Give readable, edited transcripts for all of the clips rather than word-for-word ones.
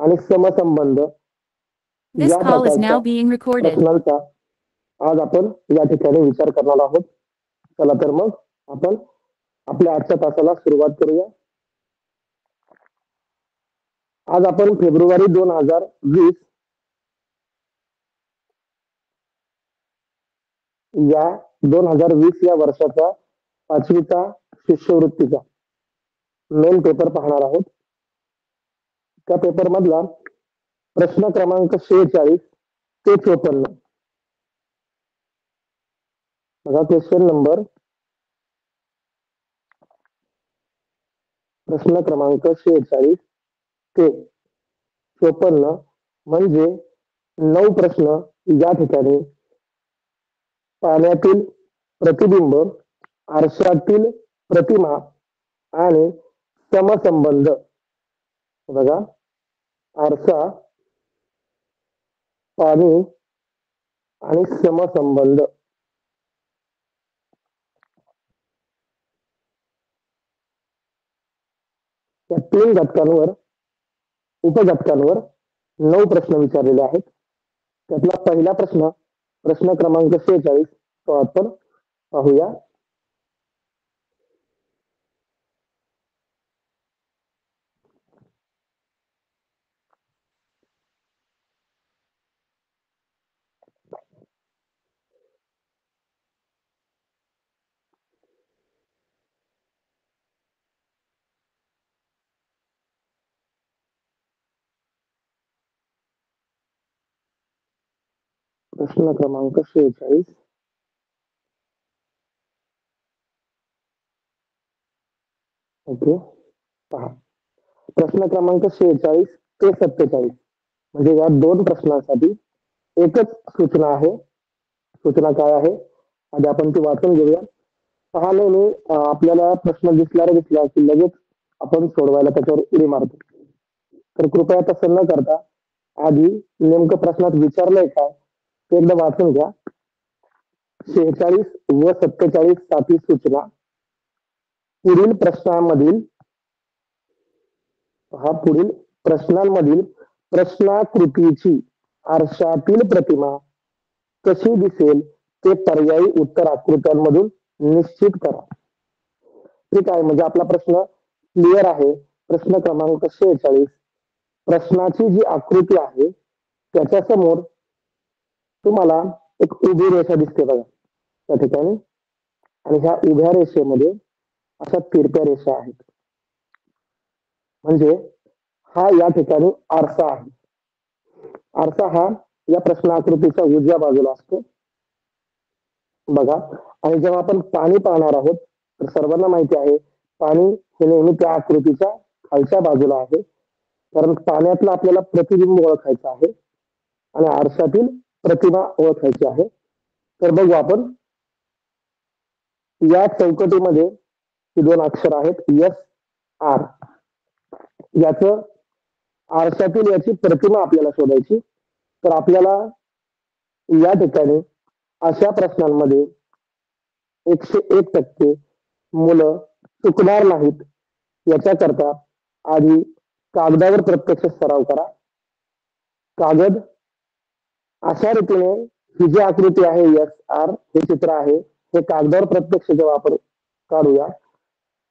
आणि समसंबंध This या call is प्रकारच्या now being recorded. प्रश्नांचा आज आपण या ठिकाणी विचार करणार आहोत. चला तर मग आपण आपल्या आजच्या तासाला सुरुवात करूया. आज आपण फेब्रुवारी 2020 या 2020 या वर्षाचा 5वीचा शिष्यवृत्तीचा मेन पेपर पाहणार आहोत. त्या पेपर मधला प्रश्न क्रमांक 46 ते 54 बघा. क्वेश्चन नंबर प्रश्न क्रमांक 46 ते 54 म्हणजे 9 प्रश्न या ठिकाणी पाण्यातील प्रतिबिंब, आरशातील प्रतिमा आणि समसंबंध. बघा, आरसा, पाणी आणि समसंबंध या 3 घटकांवर उपघटकांवर 9 प्रश्न विचारलेले आहेत. त्यातला पहिला प्रश्न प्रश्न क्रमांक 46 तो आपण पाहूया. प्रश्न क्रमांक 46 ओके पहा. प्रश्न क्रमांक 46 ते 47 म्हणजे या 2 प्रश्नांसाठी एकच सूचना आहे. सूचना काय आहे आधी आपण ती वाचून घेऊया. पहा, नेहमी आपल्याला प्रश्न दिसला की लगेच आपण सोडवायला त्याच्यावर उडी मारतो. तर कृपया तसं न करता आधी नेमकं प्रश्नात विचारलंय काय ते एकदा वाचून घ्या. 46 व 47 साठी सूचना. पुढील प्रश्नांमधील प्रश्नाकृतीची आरशातील प्रतिमा कशी दिसेल ते पर्यायी उत्तर आकृत्यांमधून निश्चित करा. ठीक आहे, म्हणजे आपला प्रश्न क्लिअर आहे. प्रश्न क्रमांक 46 प्रश्नाची जी आकृती आहे त्याच्या समोर तुम्हाला एक उभी रेषा दिसते बघा त्या ठिकाणी, आणि ह्या उभ्या रेषेमध्ये अशा तिरप्या रेषा आहेत. म्हणजे हा या ठिकाणी आरसा आहे. आरसा हा या प्रश्न आकृतीच्या उजव्या बाजूला असतो बघा. आणि जेव्हा आपण पाणी पाहणार आहोत तर सर्वांना माहिती आहे पाणी हे नेहमी त्या आकृतीच्या खालच्या बाजूला आहे, कारण पाण्यातलं आपल्याला प्रतिबिंब ओळखायचं आहे आणि आरशातील प्रतिमा ओळखायची आहे. तर बघू आपण या चौकटीमध्ये ही 2 अक्षर आहेत एस आर. याचं आरशातील याची प्रतिमा आपल्याला शोधायची. तर आपल्याला या ठिकाणी अशा प्रश्नांमध्ये 101% मुलं चुकणार नाहीत याच्याकरता आधी कागदावर प्रत्यक्ष सराव करा. कागद अशा रीतीने ही जी आकृती आहे एस आर हे चित्र आहे हे कागदावर प्रत्यक्ष जेव्हा आपण काढूया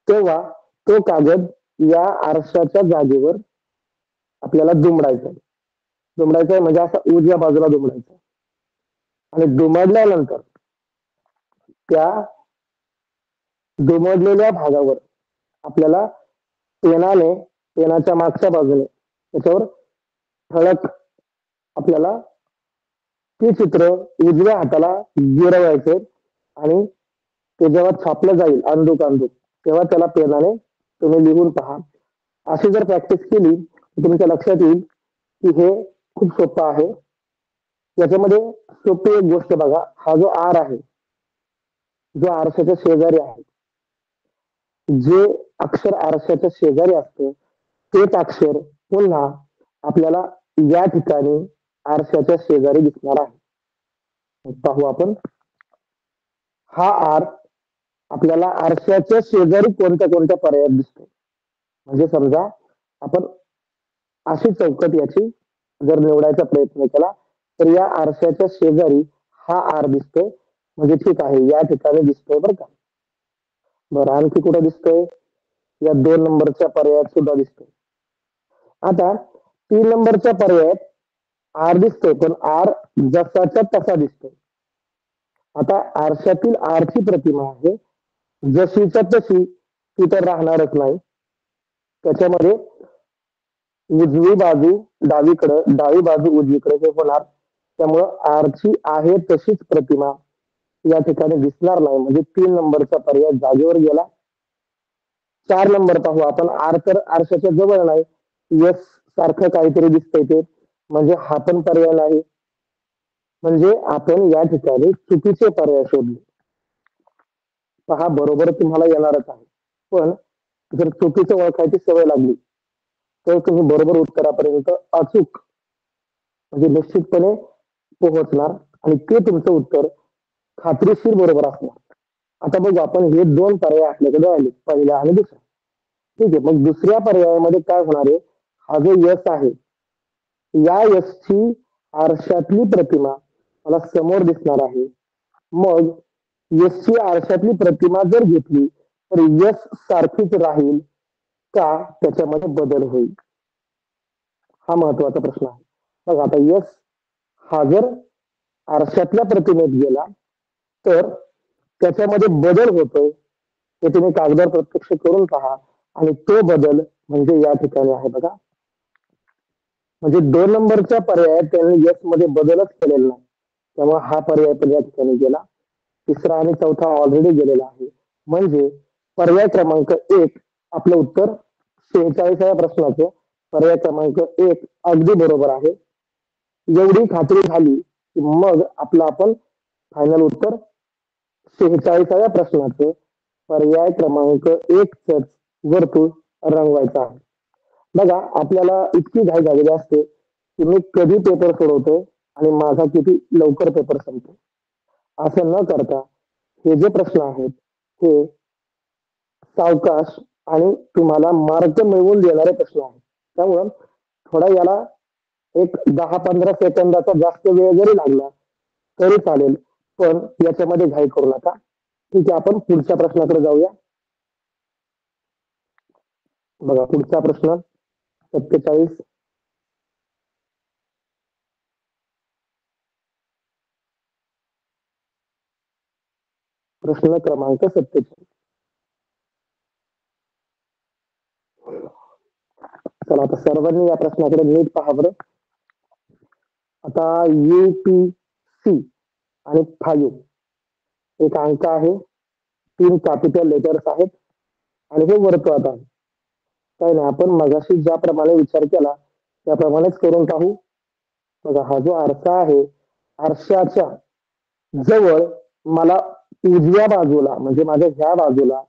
तेव्हा तो कागद या आरशाच्या जागेवर आपल्याला दुमडायचा म्हणजे असा उजव्या बाजूला दुमडायचा. आणि दुमडल्यानंतर त्या दुमडलेल्या भागावर आपल्याला पेनाच्या मागच्या बाजूने त्याच्यावर ठळक आपल्याला ती चित्र उजव्या हाताला गिरवायचे आणि ते जेव्हा छापलं जाईल अंदुक तेव्हा त्याला पेनाने तुम्ही लिहून पहा. अशी जर प्रॅक्टिस केली तर तुमच्या लक्षात येईल की हे खूप सोपं आहे. याच्यामध्ये सोपी एक गोष्ट बघा, हा जो आर आहे जो आरशाच्या शेजारी आहे, जे अक्षर आरशाच्या शेजारी असतं तेच अक्षर पुन्हा आपल्याला या ठिकाणी आरशाच्या शेजारी दिसणार आहे. पाहू आपण. हा आर आपल्याला आरशाच्या शेजारी कोणत्या कोणत्या पर्यायात दिसतो. म्हणजे समजा आपण अशी चौकट याची जर निवडायचा प्रयत्न केला तर या आरशाच्या शेजारी हा आर दिसतोय, म्हणजे ठीक आहे या ठिकाणी दिसतोय बरं का. बरं आणखी कुठे दिसतोय? या 2 नंबरच्या पर्यायात सुद्धा दिसतोय. आता 3 नंबरच्या पर्यायात आर दिसतोय, पण आर जसाच्या तसा दिसतोय. आता आरशातील आरची प्रतिमा आहे जशीच्या तशी, ती तर राहणारच नाही. त्याच्यामध्ये उजवी बाजू डावीकडे, डावी बाजू उजवीकडे हे होणार. त्यामुळं आरची आहे तशीच प्रतिमा या ठिकाणी दिसणार नाही, म्हणजे 3 नंबरचा पर्याय जागेवर गेला. 4 नंबर पाहू आपण. आर तर आरशाच्या जवळ नाही, यस सारखं काहीतरी दिसतंय ते, म्हणजे हा पण पर्याय नाही. म्हणजे आपण या ठिकाणी चुकीचे पर्याय शोधले. पहा बरोबर तुम्हाला येणारच आहे, पण जर चुकीचं ओळखायची सवय लागली तर तुम्ही बरोबर उत्तरापर्यंत अचूक म्हणजे निश्चितपणे पोहोचणार आणि ते तुमचं उत्तर खात्रीशीर बरोबर असणार. आता बघू आपण हे 2 पर्याय आपल्याकडे आले, पहिला आणि दुसरा. ठीक आहे, मग दुसऱ्या पर्यायामध्ये काय होणार आहे? हा जो यश आहे, या यशची आरशातली प्रतिमा मला समोर दिसणार आहे. मग यशची आरशातली प्रतिमा जर घेतली तर यश सारखीच राहील का त्याच्यामध्ये बदल होईल? हा महत्वाचा प्रश्न आहे. बघ आता यश हा जर आरशातल्या प्रतिमेत गेला तर त्याच्यामध्ये बदल होतोय, ते तुम्ही कागदावर प्रत्यक्ष करून पहा. आणि तो बदल म्हणजे या ठिकाणी आहे बघा, म्हणजे 2 नंबरच्या पर्यायात त्यांनी यस मध्ये बदलच केलेला नाही, त्यामुळे हा पर्याय पण या ठिकाणी गेला. तिसरा आणि चौथा ऑलरेडी गेलेला आहे, म्हणजे पर्याय क्रमांक 1 आपलं उत्तर 46व्या प्रश्नाचं पर्याय क्रमांक 1 अगदी बरोबर आहे. एवढी खात्री झाली की मग आपलं आपण फायनल उत्तर 46व्या प्रश्नाचं पर्याय क्रमांक 1 वर्तुळ रंगवायचं आहे. बघा आपल्याला इतकी घाई झालेली असते की मी कधी पेपर सोडवतोय आणि माझा किती लवकर पेपर संपतो. असं न करता हे जे प्रश्न आहेत हे सावकाश आणि तुम्हाला मार्क मिळवून देणारे प्रश्न आहेत. त्यामुळं थोडा याला एक 10-15 सेकंदाचा जास्त वेळ जरी लागला तरी चालेल, पण याच्यामध्ये घाई करू नका. ठीक आहे, आपण पुढच्या प्रश्नाकडे जाऊया. बघा पुढचा प्रश्न 47. प्रश्न क्रमांक 47. चला आता सर्वांनी या प्रश्नाकडे नीट पहा बरं. आता UPC आणि 5 एक अंक आहे, 3 कॅपिटल लेटर्स आहेत आणि हे वर्तुळात आहे. काही नाही, आपण मगाशी ज्याप्रमाणे विचार केला त्याप्रमाणेच करून पाहू. बघा हा जो आरसा आहे, आरशाच्या जवळ मला उजव्या बाजूला म्हणजे माझ्या ह्या बाजूला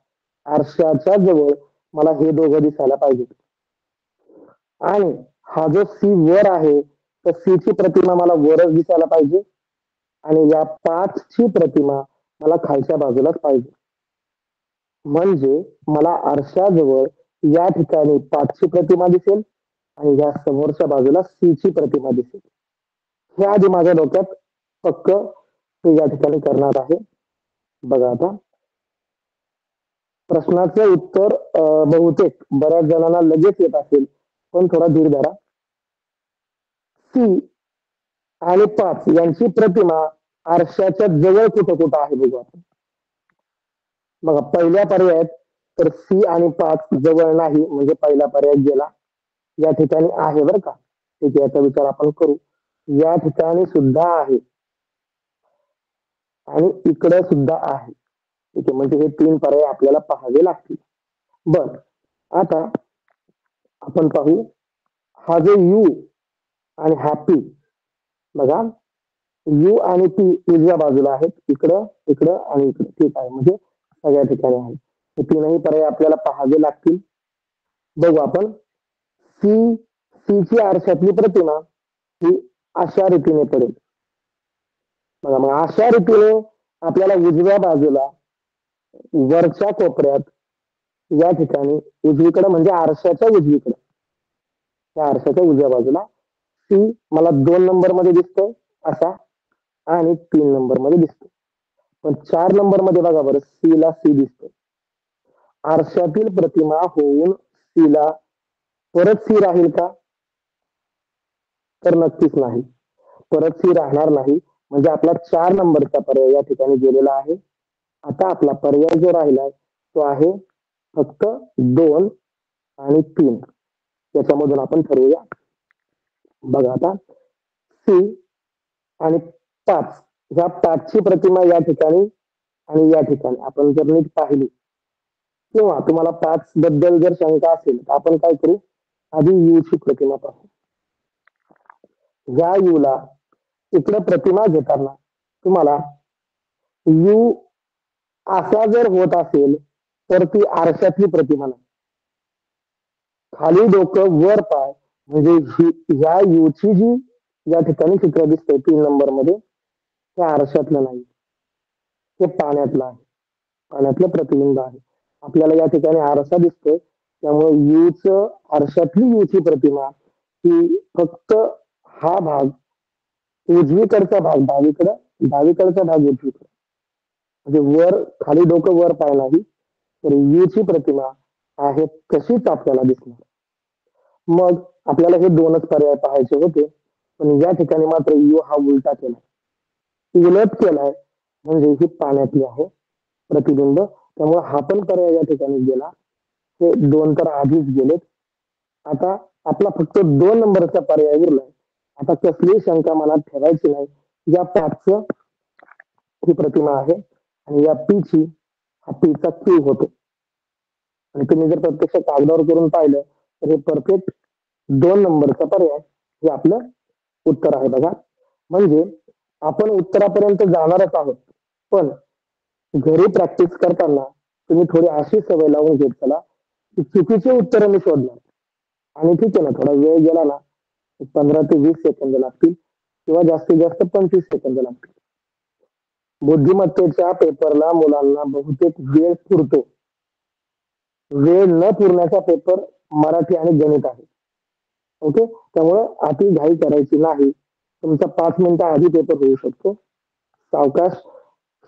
आरशाच्या जवळ मला हे दोघं दिसायला पाहिजे. आणि हा जो सी वर आहे तर सी ची प्रतिमा मला वरच दिसायला पाहिजे आणि या 5 ची प्रतिमा मला खालच्या बाजूलाच पाहिजे. म्हणजे मला आरशाजवळ या ठिकाणी 5 ची प्रतिमा दिसेल आणि या समोरच्या बाजूला सी ची प्रतिमा दिसेल. हे आधी माझ्या डोक्यात पक्क ते या ठिकाणी करणार आहे. बघा आता प्रश्नाचं उत्तर बहुतेक बऱ्याच जणांना लगेच येत असेल, पण थोडा धीर धरा. सी आणि 5 यांची प्रतिमा आरशाच्या जवळ कुठं कुठं आहे बघू आपण. बघा पहिल्या पर्यायात तर सी आणि 5 जवळ नाही, म्हणजे पहिला पर्याय गेला. या ठिकाणी आहे बरं का, ठीक आहे, याचा विचार आपण करू. या ठिकाणी सुद्धा आहे आणि इकडे सुद्धा आहे. ठीक आहे, म्हणजे हे 3 पर्याय आपल्याला पाहावे लागतील. बर आता आपण पाहू, हा जो यू आणि हा पी, बघा यू आणि पी उजव्या बाजूला आहेत, इकडं इकडं आणि इकडं. ठीक आहे, म्हणजे सगळ्या ठिकाणी आहे. हे 3ही पर्याय आपल्याला पाहावे लागतील. बघू आपण. सी ची आरशातली प्रतिमा ही अशा रीतीने पडेल. बघा मग अशा रीतीने आपल्याला उजव्या बाजूला वरच्या कोपऱ्यात या ठिकाणी उजवीकडे म्हणजे आरशाच्या उजवीकडे या आरशाच्या उजव्या बाजूला सी मला 2 नंबर मध्ये दिसतोय असा आणि 3 नंबर मध्ये दिसतो. पण 4 नंबर मध्ये बघा बरं, सी ला सी दिसतो. आरशातील प्रतिमा होऊन सी ला परत सी राहील का? तर नक्कीच नाही. परत सी राहणार नाही. म्हणजे आपला 4 नंबरचा पर्याय या ठिकाणी गेलेला आहे. आता आपला पर्याय जो राहिलाय तो आहे फक्त 2 आणि 3. याच्यामधून आपण ठरवूया. बघा आता सी आणि 5, ह्या 5ची प्रतिमा या ठिकाणी आणि या ठिकाणी आपण जर नीट पाहिली किंवा तुम्हाला 5 बद्दल जर शंका असेल तर आपण काय करू, आधी यू ची प्रतिमा पाहू. या यू ला इकडे प्रतिमा घेताना तुम्हाला यू असा जर होत असेल तर ती आरशातली प्रतिमा नाही. खाली डोकं वर पाय म्हणजे ह्या यूची जी या ठिकाणी चित्र दिसतंय 3 नंबर मध्ये, ते आरशातलं नाही, ते पाण्यातलं आहे. पाण्यातलं प्रतिबिंब आहे. आपल्याला या ठिकाणी आरसा दिसतोय, त्यामुळे यूच आरशातली यूची प्रतिमा ही फक्त हा भाग, उजवीकडचा भाग डावीकडं, डावीकडचा भाग उजवीकडे, म्हणजे वर खाली डोकं वर पाय नाही, तर यूची प्रतिमा आहे कशीच आपल्याला दिसणार. मग आपल्याला हे 2च पर्याय पाहायचे होते, पण या ठिकाणी मात्र यू हा उलटा केलाय, उलट केलाय, म्हणजे ही पाण्यातली आहे प्रतिबिंब. त्यामुळे हा पण पर्याय या ठिकाणी गेला. हे 2 तर आधीच गेलेत. आता आपला फक्त 2 नंबरचा पर्याय उरलाय. आता कसलीही शंका मनात ठेवायची नाही. या 5च ही प्रतिमा आहे आणि या पीची हा पीचा क्यू होतो. आणि तुम्ही जर प्रत्यक्ष कागदावर करून पाहिलं तर हे परफेक्ट 2 नंबरचा पर्याय हे आपलं उत्तर आहे बघा. म्हणजे आपण उत्तरापर्यंत जाणारच आहोत, पण घरी प्रॅक्टिस करताना तुम्ही थोडी अशी सवय लावून घेत चला की चुकीचे उत्तर मी शोधणार. आणि ठीक आहे ना, थोडा वेळ गेला ना, 15 ते 20 सेकंद लागतील किंवा जास्तीत जास्त 25 सेकंद लागतील. बुद्धिमत्तेच्या पेपरला मुलांना बहुतेक वेळ पुरतो. वेळ न पुरण्याचा पेपर मराठी आणि गणित आहे. ओके, त्यामुळे अति घाई करायची नाही. तुमचा 5 मिनिटं आधी पेपर होऊ शकतो. सावकाश,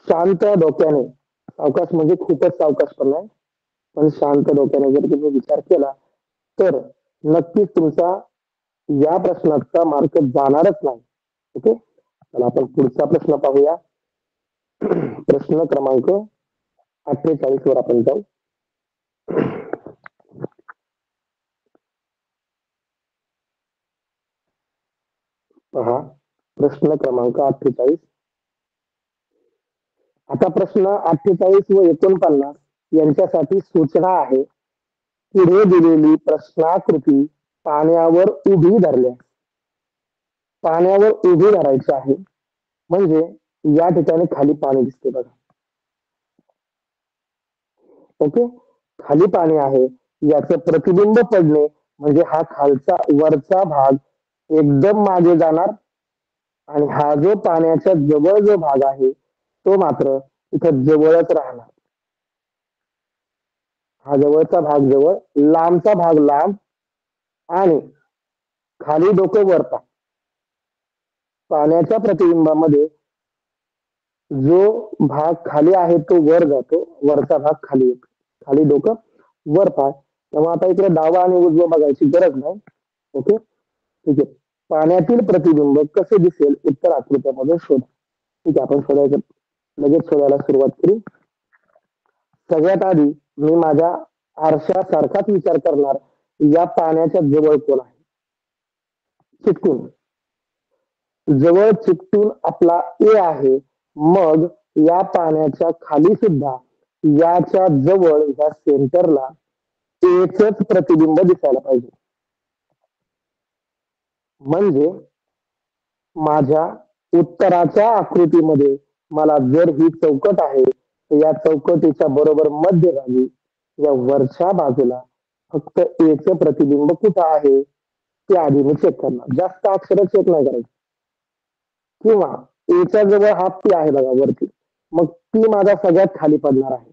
शांत डोक्याने, सावकाश म्हणजे खूपच सावकाश पण नाही, पण शांत डोक्याने जर तुम्ही विचार केला तर नक्कीच तुमचा या प्रश्नाचा मार्क जाणारच नाही. ओके, चला आपण पुढचा प्रश्न पाहूया. प्रश्न क्रमांक 48 वर आपण जाऊ. पहा प्रश्न क्रमांक 48. आता प्रश्न 48 व 49 यांच्यासाठी सूचना आहे. पुढे दिलेली प्रश्नाकृती पाण्यावर उभी धरल्यास, पाण्यावर उभी धरायची आहे. म्हणजे या ठिकाणी खाली पाणी दिसते बघा. ओके, खाली पाणी आहे, याचं प्रतिबिंब पडणे म्हणजे हा खालचा वरचा भाग एकदम मागे जाणार आणि हा जो पाण्याच्या जवळ जो भाग आहे तो मात्र इथं जवळच राहणार. हा जवळचा भाग जवळ, लांबचा भाग लांब, आणि खाली डोकं वर पा. पाण्याच्या प्रतिबिंबामध्ये जो भाग खाली आहे तो वर जातो, वरचा भाग खाली येतो. खाली डोकं वर पाय. त्यामुळे आता इकडे डावा आणि उजवा बघायची गरज नाही. ओके, ठीक आहे. पाण्यातील प्रतिबिंब कसे दिसेल उत्तर आकृत्यामध्ये शोधा. ठीक आहे, आपण शोधायचं, लगेच शोधायला सुरुवात करू. सगळ्यात आधी मी माझ्या आरशासारखाच विचार करणार, या पाण्याच्या जवळ कोण आहे, चिटकून जवळ चिकटून आपला ए आहे. मग या पाण्याच्या खाली सुद्धा याच्या जवळ या सेंटरला एचच प्रतिबिंब दिसायला पाहिजे. म्हणजे माझ्या उत्तराच्या आकृतीमध्ये मला जर ही चौकट आहे तर या चौकटीच्या बरोबर मध्यभागी या वरच्या बाजूला फक्त एच प्रतिबिंब कुठं आहे ते आधी मी चेक करणार. जास्त अक्षर चेक नाही करायचं. किंवा एच्या जवळ हा पी आहे बघा वरती, मग पी माझा सगळ्यात खाली पडणार आहे.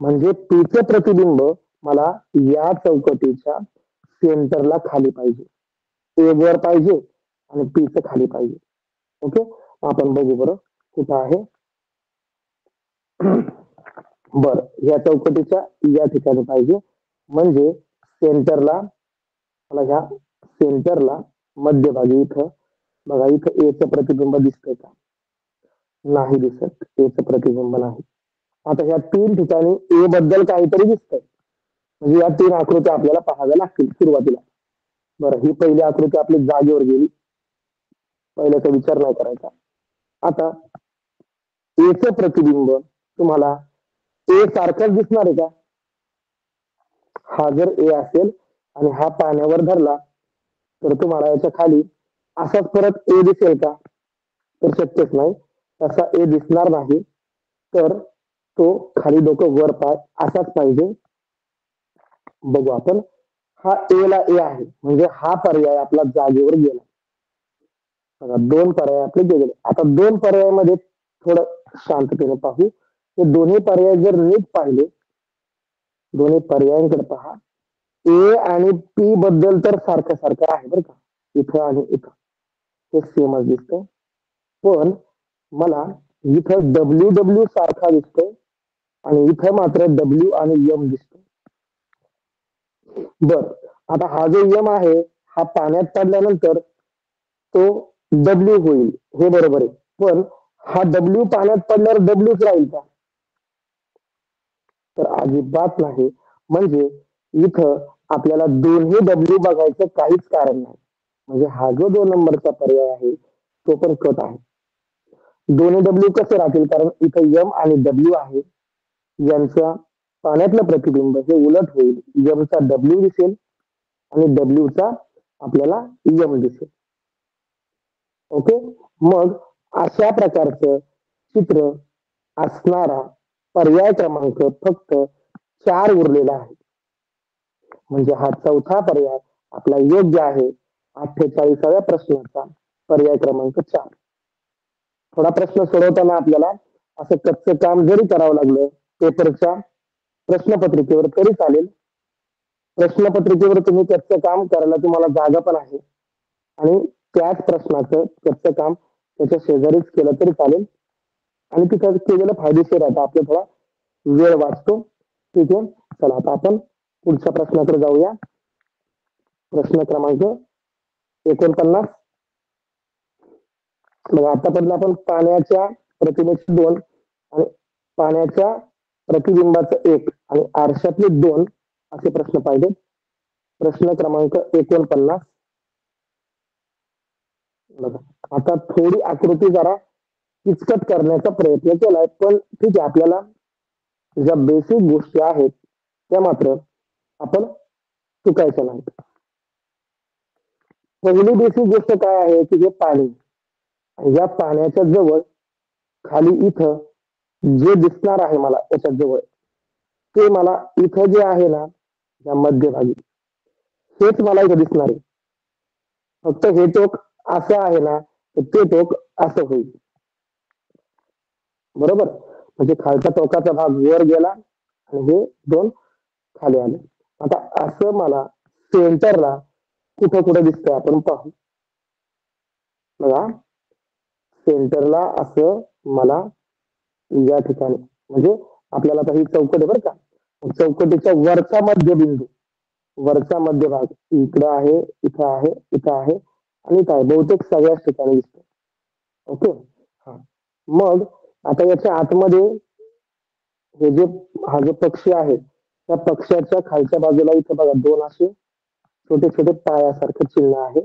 म्हणजे पीचं प्रतिबिंब मला या चौकटीच्या सेंटरला खाली पाहिजे. ए वर पाहिजे आणि पी चं खाली पाहिजे. ओके, आपण बघू बरं कुठं आहे. बर, या चौकटीच्या या ठिकाणी पाहिजे. म्हणजे सेंटरला, मला ह्या सेंटरला मध्यभागी इथं बघा, इथं एचं प्रतिबिंब दिसतंय का? नाही दिसत, एचं प्रतिबिंब नाही. आता ह्या तीन ठिकाणी ए बद्दल काहीतरी दिसतंय. म्हणजे या तीन आकृत्या आपल्याला पाहाव्या लागतील सुरुवातीला. बरं, ही पहिली आकृती आपली जागेवर गेली, पहिल्याचा विचार नाही करायचा. आता एचं प्रतिबिंब तुम्हाला ए सारखंच दिसणार आहे का? हा जर ए असेल आणि हा पाण्यावर धरला तर तुम्हाला याच्या खाली असाच परत ए दिसेल का? तर शक्यच नाही, तसा ए दिसणार नाही. तर तो खाली डोकं वर पाय असाच पाहिजे. बघू आपण, हा ए ला ए आहे म्हणजे हा पर्याय आपला जागेवर गेला. बघा, दोन पर्याय आपले गेले. आता दोन पर्यायामध्ये थोडं शांततेने पाहू. हे दोन्ही पर्याय जर नीट पाहिले, दोन्ही पर्यायांकडे पहा. ए आणि पी बद्दल तर सारखं सारखं आहे बरं का, इथं आणि इथं हे सेमच दिसतंय. पण मला इथं डब्ल्यू डब्ल्यू सारखा दिसतोय आणि इथं मात्र डब्ल्यू आणि एम दिसतोय. बर, आता हा जो एम आहे हा पाण्यात पडल्यानंतर तो डब्ल्यू होईल, हे बरोबर आहे. पण हा डब्ल्यू पाण्यात पडल्यावर डब्ल्यूच राहील का? तर अजिबात नाही. म्हणजे इथं आपल्याला दोन्ही डब्ल्यू बघायचं काहीच कारण नाही. म्हणजे हा जो 2 नंबरचा पर्याय आहे तो पण कट आहे. दोन्ही डब्ल्यू कसे राहतील? कारण इथं एम आणि डब्ल्यू आहे. यांचा पाण्यातलं प्रतिबिंब हे उलट होईल. एमचा डब्ल्यू दिसेल आणि डब्ल्यूचा आपल्याला एम दिसेल. ओके, मग अशा प्रकारचं चित्र असणारा पर्याय क्रमांक फक्त 4 उरलेला आहे. म्हणजे हा चौथा पर्याय आपला योग्य आहे. 48व्या प्रश्नाचा पर्याय क्रमांक 4. थोडा प्रश्न सोडवताना आपल्याला असं कच्चं काम जरी करावं लागलं पेपरच्या प्रश्नपत्रिकेवर तरी चालेल. प्रश्नपत्रिकेवर तुम्ही कच्चं काम करायला तुम्हाला जागा पण आहे आणि त्याच प्रश्नाचं कच्चं काम त्याच्या शेजारीच केलं तरी चालेल आणि तिथं केलेलं फायदेशीर आहे. आपला थोडा वेळ वाचतो. ठीक आहे, चला आता आपण पुढच्या प्रश्नाकडे जाऊया. प्रश्न क्रमांक 49. मग आतापर्यंत आपण पाण्याच्या प्रतिमेचे 2 आणि पाण्याच्या प्रतिबिंबाचं 1 आणि आरशातले 2 असे प्रश्न पाहिले. प्रश्न क्रमांक 49. बघा, आता थोडी आकृती जरा किचकट करण्याचा प्रयत्न केलाय, पण ठीक आहे, आपल्याला ज्या बेसिक गोष्टी आहेत त्या मात्र आपण चुकायच्या नाहीत. पहिली बेसिक गोष्ट काय आहे की हे पाणी, या पाण्याच्या जवळ खाली इथं जे दिसणार आहे मला त्याच्या जवळ, ते मला इथं जे आहे ना या मध्यभागी हेच मला इथं दिसणार आहे. फक्त हे टोक असं आहे ना तर ते टोक असं होईल. बरोबर, म्हणजे खालच्या टोकाचा भाग वर गेला आणि हे 2 खाली आले. आता असं मला सेंटरला कुठं कुठं दिसतंय आपण पाहू. बघा, सेंटरला असं मला या ठिकाणी, म्हणजे आपल्याला आता ही चौकट आहे बरं का, चौकटीच्या वरचा मध्यबिंदू, वरचा मध्यभाग इकडं आहे, इथं आहे, इथं आहे आणि इथं आहे. बहुतेक सगळ्याच ठिकाणी दिसतो. ओके, हा. मग आता याच्या आतमध्ये हे जे हा जो पक्षी आहे त्या पक्ष्याच्या खालच्या बाजूला इथं बघा 2 असे छोटे छोटे पायासारखं चिन्ह आहे.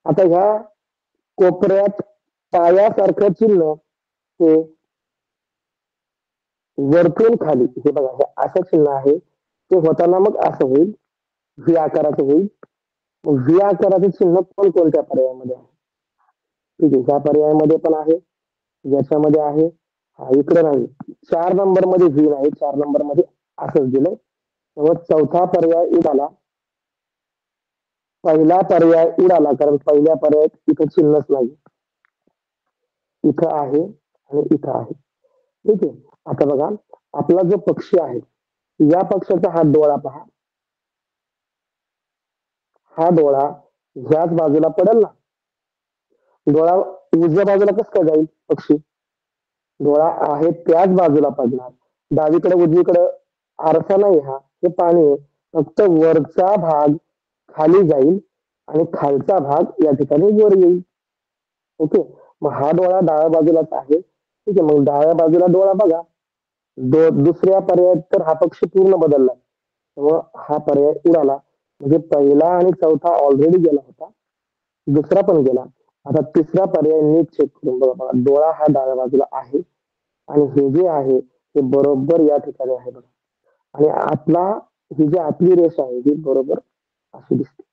आता ह्या कोपऱ्यात पायासारखं चिन्ह हे वरतून खाली, हे बघा हे असं चिन्ह आहे, ते होताना मग असं होईल, व्ही आकाराचं होईल. मग व्ही आकाराचं चिन्ह कोणत्या पर्यायामध्ये आहे? ठीक आहे, ह्या पर्यायामध्ये पण आहे, याच्यामध्ये आहे, हा इकडे नाही. 4 नंबर मध्ये व्ही नाही, 4 नंबर मध्ये असंच दिलंय. मग चौथा पर्याय उडाला, पहिला पर्याय उडाला, कारण पहिल्या पर्यायात इथं चिन्हच नाही, इथं आहे आणि इथं आहे. ठीक आहे, आता बघा आपला जो पक्षी आहे या पक्षाचा हा डोळा पहा, हा डोळा ह्याच बाजूला पडेल ना. डोळा उजव्या बाजूला कस काय जाईल पक्षी? डोळा आहे त्याच बाजूला पडणार. डावीकडे उजवीकडे आरसा नाही, हा हे पाणी आहे. फक्त वरचा भाग खाली जाईल आणि खालचा भाग या ठिकाणी वर येईल. ओके. मग हा डोळा डाव्या बाजूलाच आहे. ठीक आहे, मग डाव्या बाजूला डोळा बघा. दुसऱ्या पर्यायात तर हा पक्ष पूर्ण बदलला, त्यामुळं हा पर्याय उडाला. म्हणजे पहिला आणि चौथा ऑलरेडी गेला होता, दुसरा पण गेला. आता तिसरा पर्याय नीट चेक करून बघा. बघा, डोळा हा डाव्या बाजूला आहे आणि हे जे आहे ते बरोबर या ठिकाणी आहे बघा. आणि आतला ही जी आतली रेष आहे ही बरोबर अशी दिसते.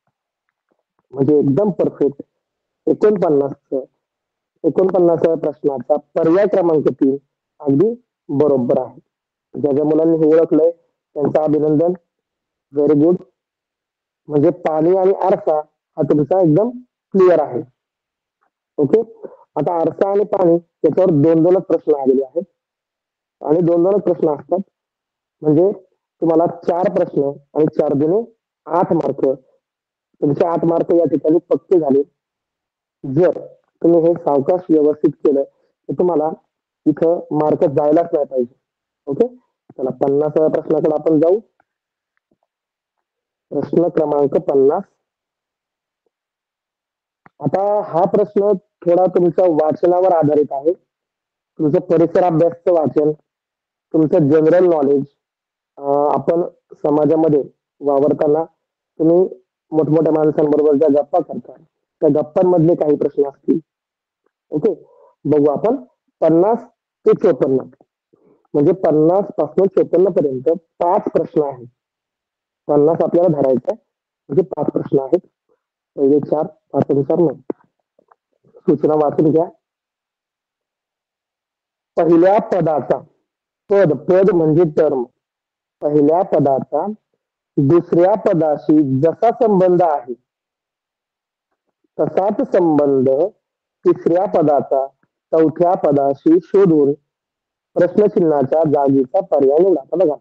म्हणजे एकदम परफेक्ट. 49व्या प्रश्नाचा पर्याय क्रमांक 3 अगदी बरोबर आहे. ज्या ज्या मुलांनी हे ओळखलंय त्यांचं अभिनंदन. Very good. म्हणजे पाणी आणि आरसा हा तुमचा एकदम क्लिअर आहे. ओके. आता आरसा आणि पाणी याच्यावर दोन दोनच प्रश्न आलेले आहेत आणि दोन दोनच प्रश्न असतात. म्हणजे तुम्हाला 4 प्रश्न आणि 4 दुणे 8 मार्क. तुमचे 8 मार्क या ठिकाणी पक्के झाले. जर तुम्ही हे सावकाश व्यवस्थित केलं तर तुम्हाला इथं मार्क जायलाच नाही पाहिजे. ओके. चला 50व्या प्रश्नाकडे आपण जाऊ. प्रश्न क्रमांक 50. आता हा प्रश्न थोडा तुमच्या वाचनावर आधारित आहे. तुमचं परिसर अभ्यासचं वाचन, तुमचं जनरल नॉलेज. आपण समाजामध्ये वावरताना तुम्ही मोठमोठ्या माणसांबरोबर ज्या गप्पा करता त्या गप्पांमधले काही प्रश्न असतील. ओके. बघू आपण 50 ते 54, म्हणजे 50 पासून 54 पर्यंत 5 प्रश्न आहेत. 50 आपल्याला धरायचं आहे, म्हणजे 5 प्रश्न आहेत. पहिले 4, पाचानुसार 9. सूचना वाचून घ्या. पहिल्या पदाचा पद, पद म्हणजे टर्म. पहिल्या पदाचा दुसऱ्या पदाशी जसा संबंध आहे तसाच संबंध तिसऱ्या पदाचा चौथ्या पदाशी शोधून प्रश्नचिन्हाच्या जागीचा पर्याय निवडा. आता बघा,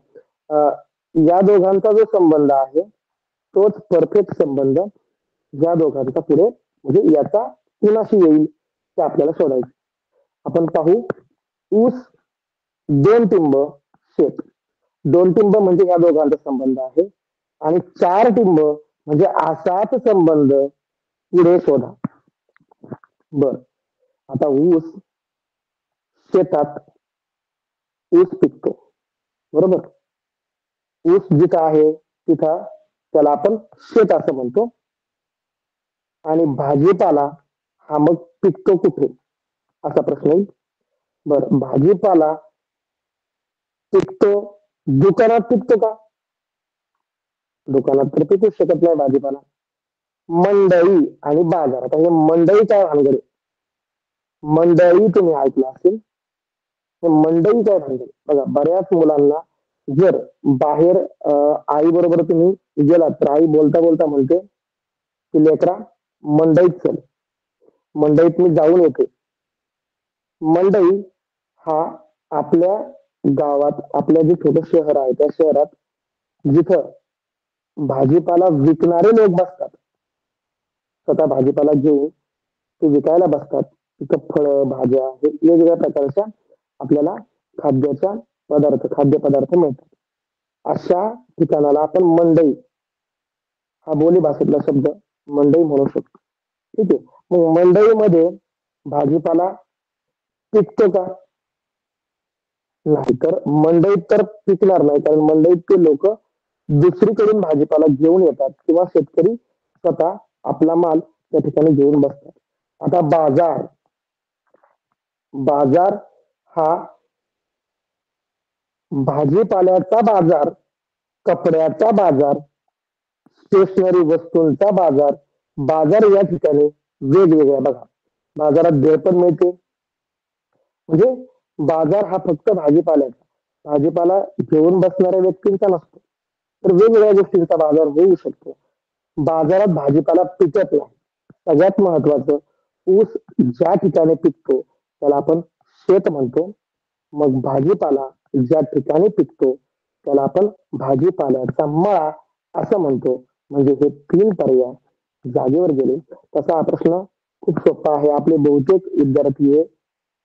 या दोघांचा जो संबंध आहे तोच परफेक्ट संबंध या दोघांचा पुढे, म्हणजे याचा कुणाशी येईल ते आपल्याला शोधायचं. आपण पाहू. ऊस, 2 टिंब, शेत. 2 टिंब म्हणजे या दोघांचा संबंध आहे आणि 4 टिंब म्हणजे असाच संबंध पुढे शोधा. बर. आता ऊस, शेतात ऊस पिकतो, बरोबर. ऊस जिथं आहे तिथं त्याला आपण शेत असं म्हणतो. आणि भाजीपाला हा मग पिकतो कुठे असा प्रश्न येईल. बर, भाजीपाला पिकतो दुकानात, पिकतो का? दुकानात तर पिकूच शकत नाही भाजीपाला. मंडई आणि बाजार. आता हे मंडई काय भानगड आहे? मंडई तुम्ही ऐकलं असेल. हे मंडई काय भानगड आहे? बघा, बऱ्याच मुलांना जर बाहेर आई बरोबर तुम्ही गेलात तर आई बोलता बोलता म्हणते की लेकरा मंडईत चल, मंडईत मी जाऊन येते. मंडई हा आपल्या गावात, आपल्या जे छोटं शहर आहे त्या शहरात जिथं भाजीपाला विकणारे लोक बसतात, स्वतः भाजीपाला घेऊन ते विकायला बसतात. तिथं फळं, भाज्या हे वेगवेगळ्या प्रकारच्या आपल्याला खाद्यपदार्थ मिळतात. अशा ठिकाणाला आपण मंडई, हा बोली भाषेतला शब्द मंडई म्हणू शकतो. ठीक आहे. मग मंडईमध्ये भाजीपाला पिकतो का? नाही. तर मंडईत तर पिकणार नाही, कारण मंडईत ते लोक दुसरीकडून भाजीपाला घेऊन येतात किंवा शेतकरी स्वतः आपला माल त्या ठिकाणी घेऊन बसतात. आता बाजार, बाजार हा भाजीपाल्याचा बाजार, कपड्याचा बाजार, स्टेशनरी वस्तूंचा बाजार. बाजार या ठिकाणी वेगवेगळ्या. बघा, बाजारात भेळ पण मिळते. म्हणजे बाजार हा फक्त भाजीपाल्याचा, भाजीपाला घेऊन बसणाऱ्या व्यक्तींचा नसतो, तर वेगवेगळ्या गोष्टींचा बाजार होऊ शकतो. बाजारात भाजीपाला पिकत नाही. सगळ्यात महत्वाचं, ऊस ज्या ठिकाणी पिकतो त्याला आपण शेत म्हणतो. मग भाजीपाला ज्या ठिकाणी पिकतो त्याला आपण भाजीपाल्याचा मळा असं म्हणतो. म्हणजे हे 3 पर्याय जागेवर गेले. तसा हा प्रश्न खूप सोपा आहे. आपले बहुतेक विद्यार्थी हे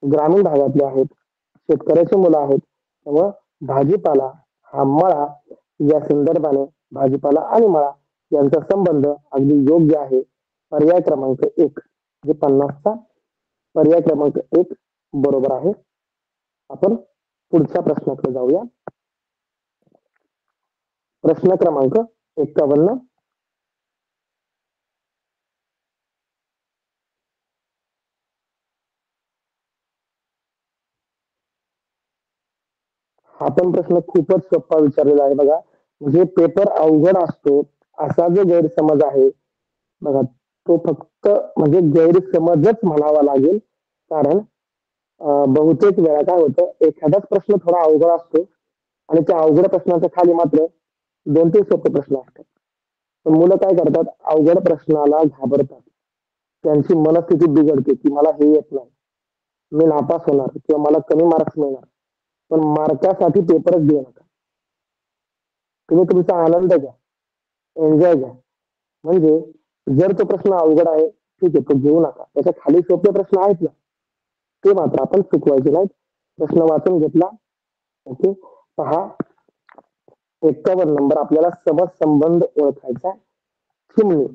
ग्रामीण भागातले आहेत, शेतकऱ्याची मुलं आहेत. त्यामुळं भाजीपाला हा मळा या संदर्भाने भाजीपाला आणि मळा यांचा संबंध अगदी योग्य आहे. पर्याय क्रमांक एक म्हणजे 50चा पर्याय क्रमांक एक बरोबर आहे. आपण पुढच्या प्रश्नाकडे जाऊया. प्रश्न क्रमांक 51. हा पण प्रश्न खूपच सोपा विचारलेला आहे बघा. म्हणजे पेपर अवघड असतो असा जो गैरसमज आहे बघा, तो फक्त म्हणजे गैरसमजच म्हणावा लागेल. कारण बहुतेक वेळा काय होतं, एखादाच प्रश्न थोडा अवघड असतो आणि त्या अवघड प्रश्नाच्या खाली मात्र 2-3 सोपे प्रश्न असतात. पण मुलं काय करतात, अवघड प्रश्नाला घाबरतात. त्यांची मनस्थिती बिघडते, की मला हे येत नाही, मी नापास होणार किंवा मला कमी मार्क्स मिळणार. पण मार्कासाठी पेपरच देऊ नका. तुम्ही तुमचा आनंद घ्या, एन्जॉय घ्या. म्हणजे जर तो प्रश्न अवघड आहे, ठीक आहे, तो घेऊ नका. त्याच्या खाली सोपे प्रश्न आहेत ना, ते मात्र आपण चुकवायचे नाहीत. प्रश्न वाचून घेतला. ओके. पहा, 51 नंबर आपल्याला समज संबंध ओळखायचा आहे. चिमणी.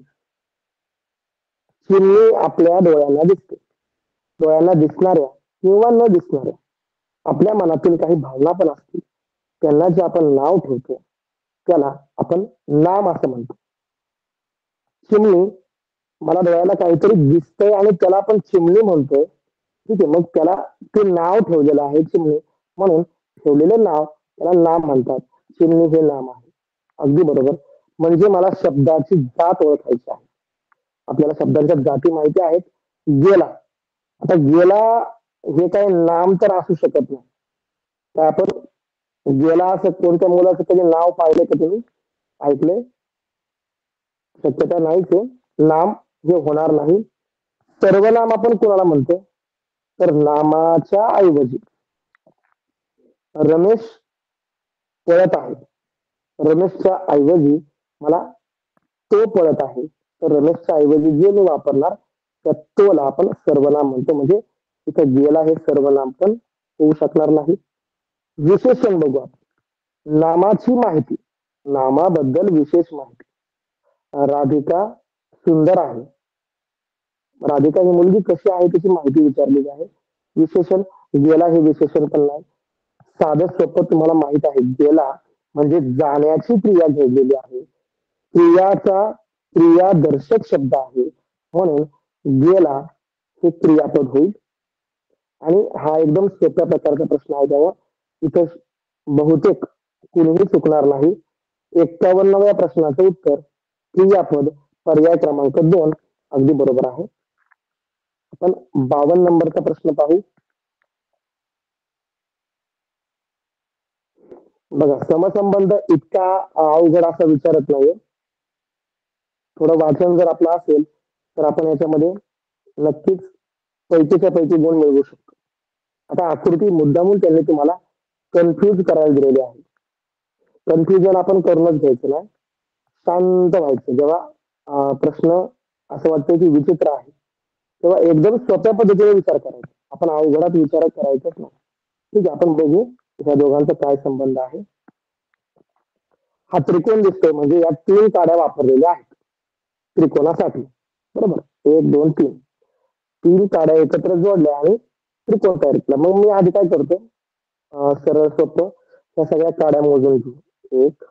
चिमणी आपल्या डोळ्यांना दिसते. डोळ्यांना दिसणाऱ्या किंवा न दिसणाऱ्या आपल्या मनातील काही भावना पण असतील. त्यांना जे आपण नाव ठेवतो, त्याला आपण नाम असं म्हणतो. चिमणी, मला डोळ्याला काहीतरी दिसतंय आणि त्याला आपण चिमणी म्हणतोय. ठीक आहे, मग त्याला ते नाव ठेवलेलं आहे चिमणी, म्हणून ठेवलेलं नाव त्याला नाम म्हणतात. चिमणी हे नाम आहे. अगदी बरोबर. म्हणजे मला शब्दाची जात ओळखायची आहे. आपल्याला शब्दांच्या जाती माहिती आहेत. गेला. आता गेला हे काही नाम तर असू शकत नाही. तर आपण गेला असं कोणत्या मुलाचं कधी नाव पाहिलं का तुम्ही? ऐकलंय? शक्यता नाहीच आहे. नाम हे होणार नाही. सर्वनाम आपण कोणाला म्हणतो? तर नामाच्या ऐवजी रमेश पळत आहे. रमेशच्या ऐवजी मला तो पळत आहे. तर रमेशच्या ऐवजी जे मी वापरणार त्या तोला आपण सर्वनाम म्हणतो. म्हणजे इथं गेला हे सर्वनाम पण होऊ शकणार नाही. विशेषण बघू आपण. नामाची माहिती, नामाबद्दल विशेष माहिती. राधिका सुंदर आहे. राधिका ही मुलगी कशी आहे त्याची माहिती विचारलेली आहे. विशेषण गेला हे विशेषण पण नाही. साधं सोपं तुम्हाला माहित आहे. गेला म्हणजे जाण्याची क्रिया घडलेली आहे. क्रियाचा क्रियादर्शक शब्द आहे. म्हणून गेला हे क्रियापद होईल. आणि हा एकदम सोप्या प्रकारचा प्रश्न आहे. त्यामुळे इथं बहुतेक कुणीही चुकणार नाही. 51व्या प्रश्नाचं उत्तर क्रियापद पर्याय क्रमांक 2 अगदी बरोबर आहे. आपण 52 नंबरचा प्रश्न पाहू. बघा, समसंबंध इतका अवघड असा विचारत नाहीये. थोडं वाचन जर आपलं असेल तर आपण याच्यामध्ये नक्कीच पैकीच्या पैकी गुण मिळवू शकतो. आता आकृती मुद्दामून त्यांनी तुम्हाला कन्फ्यूज करायला दिलेली आहे. कन्फ्युजन आपण करूनच घ्यायचं नाही. शांत व्हायचं. जेव्हा प्रश्न असं वाटतं की विचित्र आहे, तेव्हा एकदम सोप्या पद्धतीने विचार करायचा. आपण अवघडात विचार करायचाच नाही. ठीक आहे, आपण बघू ह्या दोघांचा काय संबंध आहे. हा त्रिकोण दिसतोय म्हणजे या 3 काड्या वापरलेल्या आहेत त्रिकोणासाठी. बरोबर. 1, 2, 3. 3 काड्या एकत्र जोडल्या आणि त्रिकोण तयार केला. मग मी आधी काय करतो, सरळ सोपं त्या सगळ्या काड्या मोजून घेऊ. 1,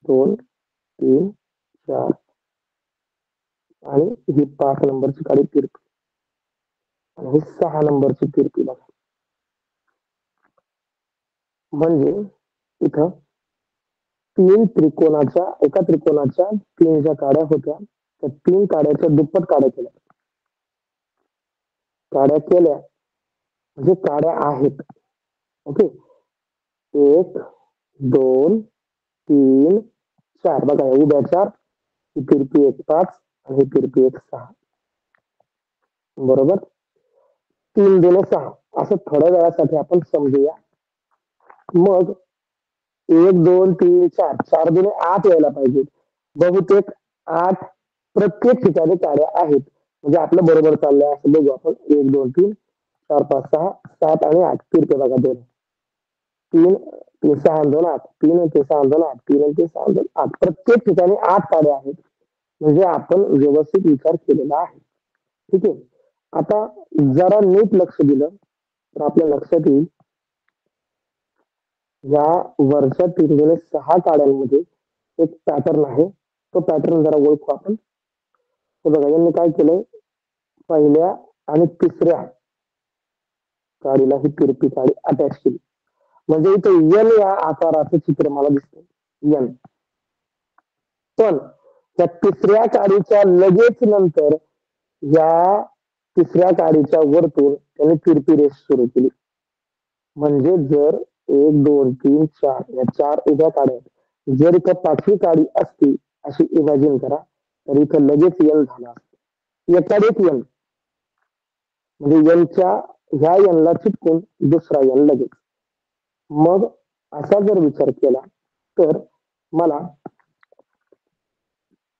2, 3, 4 आणि ही 5 नंबरची काडी तिरपी आणि ही 6 नंबरची तिरपी बघा. म्हणजे इथं एका त्रिकोणाच्या 3 ज्या काड्या होत्या, त्या 3 काड्याच्या दुप्पट काड्या केल्या. काड्या केल्या म्हणजे काड्या आहेत. ओके. 1, 2, 3, 4 बघा, या उभ्या 4, ही तिरपी 1 5 आणि ही तिरपी 1 6. बरोबर. 3 दुणे 6 असं थोड्या वेळासाठी आपण समजूया. मग 1, 2, 3, 4 4 दुणे 8 यायला पाहिजे. बहुतेक 8 प्रत्येक ठिकाणी काड्या आहेत. म्हणजे आपलं बरोबर चाललंय असं बघू आपण. 1, 2, 3, 4, 5, 6, 7 आणि 8. तिरके बघा 2. 3, 3, 6, 2, 8. 3 आणि 3, 6, 2, 8. 3 आणि 3, 6, 2, 8. प्रत्येक ठिकाणी 8 काड्या आहेत. म्हणजे आपण व्यवस्थित विचार केलेला आहे. ठीक आहे. आता जरा नीट लक्ष दिलं तर आपल्या लक्षात येईल या वरच्या 3 गुणे 6 काड्यांमध्ये एक पॅटर्न आहे. तो पॅटर्न जरा ओळखू आपण. तर बघा यांनी काय केलंय, पहिल्या आणि तिसऱ्या काडीला ही तिरपी काडी अटॅच केली. म्हणजे इथे एल या आकाराचं चित्र मला दिसतंय. एन. पण त्या तिसऱ्या काडीच्या लगेच नंतर या तिसऱ्या काडीच्या वरतून त्याने तिरपी रेष सुरू केली. म्हणजे जर 1, 2, 3, 4 या 4 उभ्या काड्या आहेत. जर इथं 5वी काडी असती अशी इमॅजिन करा, तर इथं लगेच एल झाला असता. एकाडेच एल. म्हणजे एलच्या ह्या एनला चिटकून दुसरा एल लगेच. मग असा जर विचार केला तर मला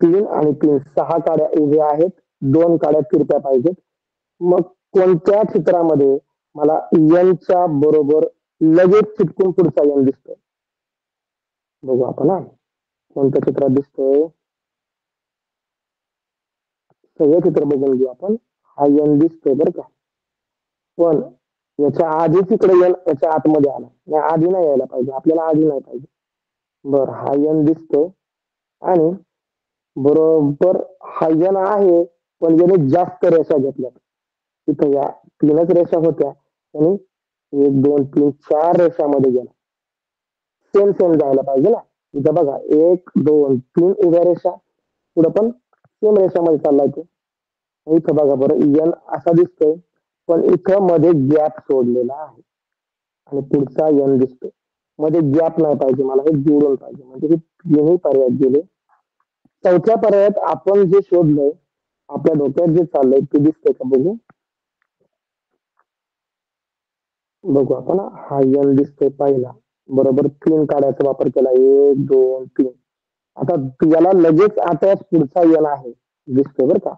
3 आणि 3 6 काड्या उभ्या आहेत. 2 काड्या तिरप्या पाहिजेत. मग कोणत्या चित्रामध्ये मला एनच्या बरोबर लगेच चिटकून पुढचा एन दिसतोय? बघू आपण हा. कोणत्या चित्रात दिसतोय? सगळे चित्र बघून घेऊ आपण. हा एन दिसतोय बरं का. पण याच्या आधीच इकडे एन याच्या आतमध्ये आला. नाही आधी नाही यायला पाहिजे. आपल्याला आधी नाही पाहिजे. बरं हा एन दिसतोय आणि बरोबर हा एन आहे, पण याने जास्त रेषा घेतल्या. तिथं या 3च रेषा होत्या आणि 1, 2, 3, 4 रेषामध्ये गेला. सेम सेम जायला पाहिजे ना. इथं बघा 1, 2, 3 उभ्या रेषा, पुढे पण सेम रेषामध्ये चाललाय तो. इथं बघा बरं एन असा दिसतोय, पण इथं मध्ये गॅप सोडलेला आहे आणि पुढचा एन दिसतोय. मध्ये गॅप नाही पाहिजे मला, हे जोडून पाहिजे. म्हणजे हे तिन्ही पर्याय गेले. चौथ्या पर्यायात आपण जे शोधलंय, आपल्या डोक्यात जे चाललंय ते दिसतंय का बघू. बघू आपण हा एन दिसतोय पहिला. बरोबर 3 काड्याचा वापर केला. 1, 2, 3. आता याला लगेच अटॅच पुढचा एन आहे. दिसतोय बरं का.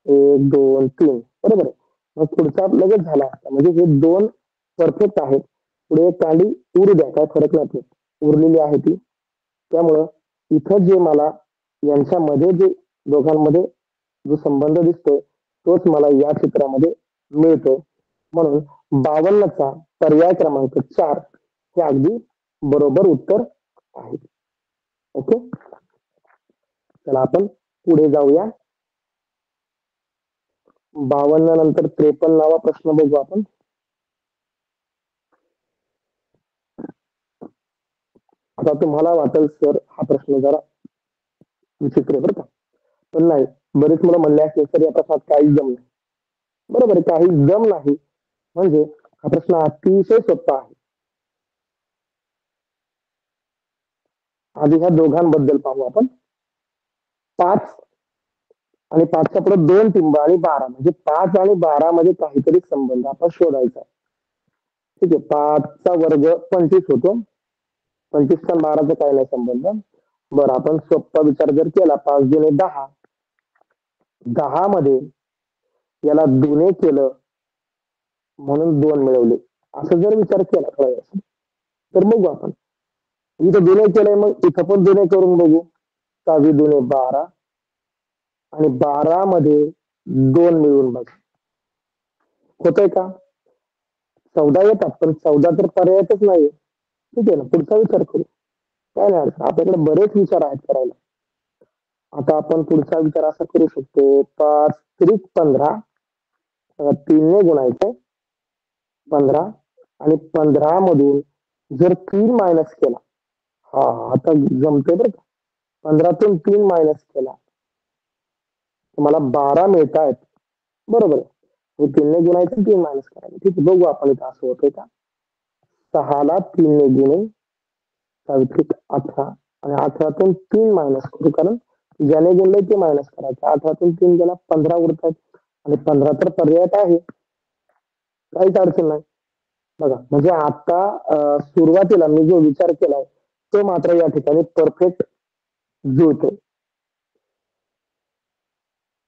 1, 2, 3. बरोबर आहे. मग पुढचा लगेच झाला असता. म्हणजे हे 2 परफेक्ट आहेत. पुढे एक काडी उरू द्या, काय फरक नाही पडत. उरलेली आहे ती. त्यामुळं इथं जे मला यांच्यामध्ये जे दोघांमध्ये जो संबंध दिसतोय, तोच मला या चित्रामध्ये मिळतोय. म्हणून 52चा पर्याय क्रमांक 4 हे अगदी बरोबर उत्तर आहे. ओके. चला आपण पुढे जाऊया. 52 नंतर 53वा प्रश्न बघू आपण. आता तुम्हाला वाटेल सर हा प्रश्न जरा विचित्र आहे बरं का. पण नाही, बरेच मुलं म्हणले असते सर या प्रश्नात काहीच दम नाही. बरोबर आहे, काही दम नाही. म्हणजे हा प्रश्न अतिशय सोपा आहे. आधी ह्या दोघांबद्दल पाहू आपण. 5 आणि 5च्या पुढे 2 टिंब आणि 12 म्हणजे 5 आणि 12 मध्ये काहीतरी संबंध आपण शोधायचा. ठीक आहे. 5चा वर्ग 25 होतो. 25 आणि 12चा काही नाही संबंध. बरं आपण सोप्पा विचार जर केला, 5 दुणे 10. 10 मध्ये याला दुने केलं म्हणून 2 मिळवले. असं जर विचार केला थोड्या वेळेस, तर बघू आपण. इथं दुने केलंय, मग इथं पण दुने करून बघू. 6 दुणे 12 आणि 12 मध्ये 2 मिळवून बघ. होतंय का? 14 येतात, पण 14 तर पर्यायच नाहीये. ठीक आहे ना, पुढचा विचार करू. काय नाही अडचण. आपल्याकडे बरेच विचार आहेत करायला. आता आपण पुढचा विचार असा करू शकतो. 5 त्रिक 15. 3 ने गुणायचं 15 आणि 15 मधून जर 3 मायनस केला, हा आता जमते बरं का. 15तून 3 मायनस केला तर मला 12 मिळत आहेत. बरोबर आहे. हे 3 ने गुणायचं, 3 मायनस करायचं. ठीक आहे, बघू आपण इथं असं होतंय का. 6 ला 3 ने गुणे 18 आणि 18तून 3 मायनस करू, कारण ज्याने गुणलंय ते मायनस करायचं. 18तून 3 गेला 15 उरतात आणि 15 तर पर्यायात आहे. काहीच अडचण नाही. बघा म्हणजे आता सुरुवातीला मी जो विचार केलाय तो मात्र या ठिकाणी परफेक्ट जुळतो.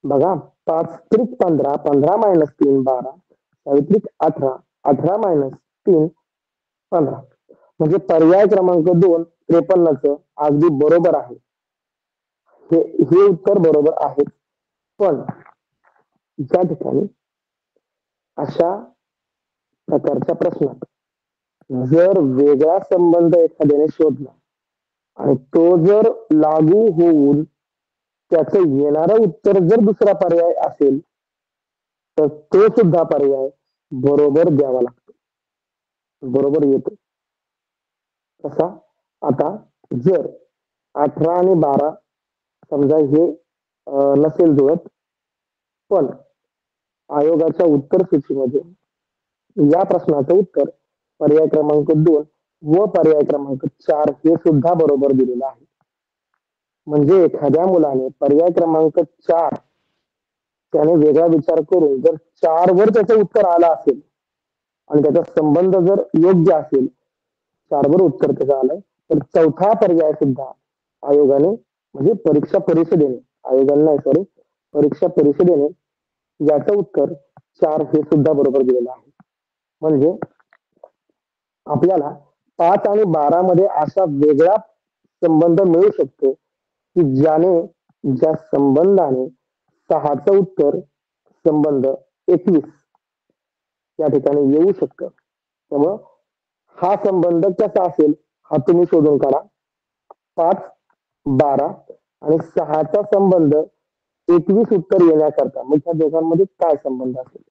बघा, 5 त्रिक 15, 15 - 3 12, 6 त्रिक 18, 18 - 3 15. म्हणजे पर्याय क्रमांक 2 53चं अगदी बरोबर आहे. हे हे उत्तर बरोबर आहे. पण ज्या ठिकाणी अशा प्रकारच्या प्रश्नात जर वेगळा संबंध एखाद्याने शोधला आणि तो जर लागू होऊन त्याचं येणारं उत्तर जर दुसरा पर्याय असेल, तर तो सुद्धा पर्याय बरोबर द्यावा लागतो. बरोबर येतो. कसा? आता जर 18 आणि 12 समजा हे नसेल जुळत, पण आयोगाच्या उत्तर सूचीमध्ये या प्रश्नाचं उत्तर पर्याय क्रमांक 2 व पर्याय क्रमांक 4 हे सुद्धा बरोबर दिलेलं आहे. म्हणजे एखाद्या मुलाने पर्याय क्रमांक 4 त्याने वेगळा विचार करून जर 4 वर त्याचं उत्तर आलं असेल आणि त्याचा संबंध जर योग्य असेल, 4 वर उत्तर त्याचं आलंय, तर चौथा पर्याय सुद्धा आयोगाने म्हणजे परीक्षा परिषदेने, आयोगाने नाही सॉरी, परीक्षा परिषदेने याचं उत्तर 4 हे सुद्धा बरोबर दिलेलं आहे. म्हणजे आपल्याला 5 आणि 12 मध्ये असा वेगळा संबंध मिळू शकतो की ज्या संबंधाने 6चं उत्तर संबंध 21 या ठिकाणी येऊ शकतं. त्यामुळं हा संबंध कसा असेल हा तुम्ही शोधून काढा. 5, 12 आणि 6चा संबंध 21 उत्तर येण्याकरता मग ह्या दोघांमध्ये काय संबंध असेल?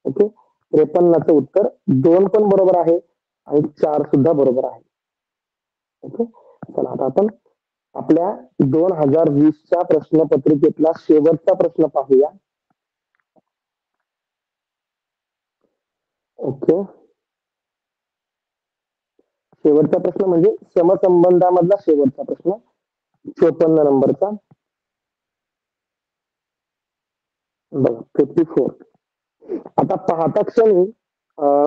ओके, 53चं उत्तर 2 पण बरोबर आहे आणि 4 सुद्धा बरोबर आहे. ओके, चला आता आपण आपल्या 2020च्या प्रश्नपत्रिकेतला शेवटचा प्रश्न पाहूया. ओके, शेवटचा प्रश्न म्हणजे समसंबंधामधला शेवटचा प्रश्न 54 नंबरचा. बघा 54. आता पाहता क्षणी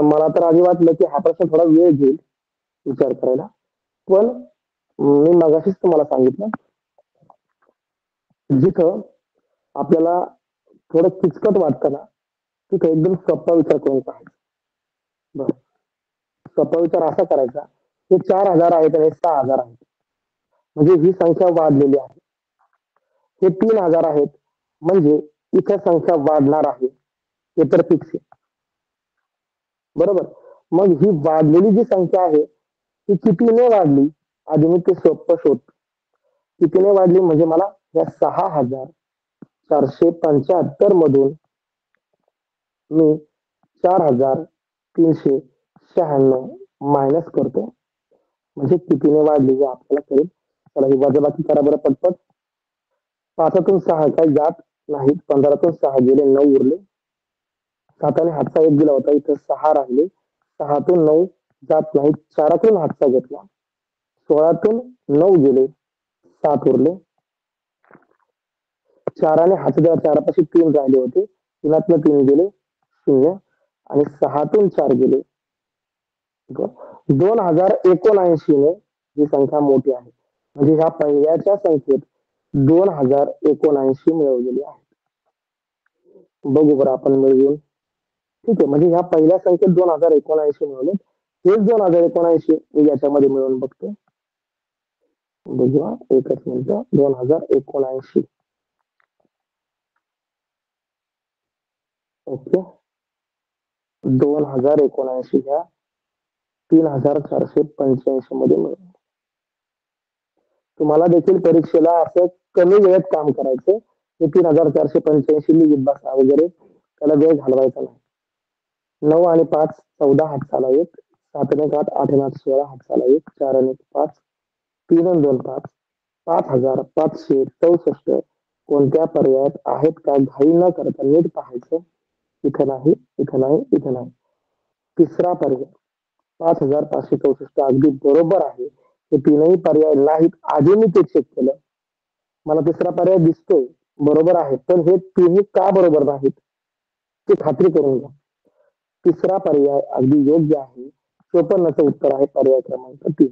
मला तर आधी वाटलं की हा प्रश्न थोडा वेळ घेईल विचार करायला. पण मी मगाशीच तुम्हाला सांगितलं, जिथं आपल्याला थोडं किचकट वाटतं ना, तिथं एकदम सोपा विचार करून पाहायचा. बरं, सोपा विचार असा करायचा, हे 4,000 आहेत आणि 6,000 आहेत. म्हणजे ही संख्या वाढलेली आहे. हे 3,000 आहेत, म्हणजे इथं संख्या वाढणार आहे. हे तर फिक्स आहे. बरोबर. मग ही वाढलेली जी संख्या आहे, ती कितीने वाढली? आधी मी ते सोपं शोधतो. कितीने वाढली म्हणजे मला या 6,475 मधून मी 4,396 मायनस करतो. म्हणजे कितीने वाढली हे आपल्याला कळेल. चला ही वजाबाकी करा बरं पटपट. 5तून 6 काही जात नाहीत. 15तून 6 गेले, 9 उरले. 7ने हातचा 1 दिला होता, इथं 6 राहिले. 6तून 9 जात नाहीत. 4तून हातचा घेतला. 16तून 9 गेले, 7 उरले. 4ने हात दिला, 4पाशी 3 राहिले होते. 3तनं 3 गेले, 0 आणि 6तून 4 गेले. 2079 ने ही संख्या मोठी आहे. म्हणजे ह्या पहिल्याच्या संख्येत 2079 मिळवलेली आहे. बघू बरं आपण मिळवून. ठीक आहे, म्हणजे ह्या पहिल्या संख्येत 2079 मिळवले. हेच 2079 मी याच्यामध्ये मिळवून बघतो. बघूया, एकच मिनिट. 2079. ओके, 2079 ह्या 3,485 मध्ये मिळवून. तुम्हाला देखील परीक्षेला असं कमी वेळेत काम करायचं. हे 3,485 लिहित बसा वगैरे, त्याला वेळ घालवायचा नाही. 9 आणि 5 14 हातचाला 1, 7 आणि 8 8 आणि 8 16 हातचाला 1, 4 आणि 5 3 आणि 2 5, 5,564 कोणत्या पर्यायात आहेत का? घाई न करता नीट पाहायचं. इथं नाही, इथं नाही, इथं नाही. तिसरा पर्याय 5,564 अगदी बरोबर आहे. हे तीनही पर्याय नाहीत. आधी मी ते चेक केलं, मला तिसरा पर्याय दिसतोय बरोबर आहे, पण हे तिन्ही का बरोबर नाहीत ते खात्री करून घ्या. तिसरा पर्याय अगदी योग्य आहे. 54चं उत्तर आहे पर्याय क्रमांक 3.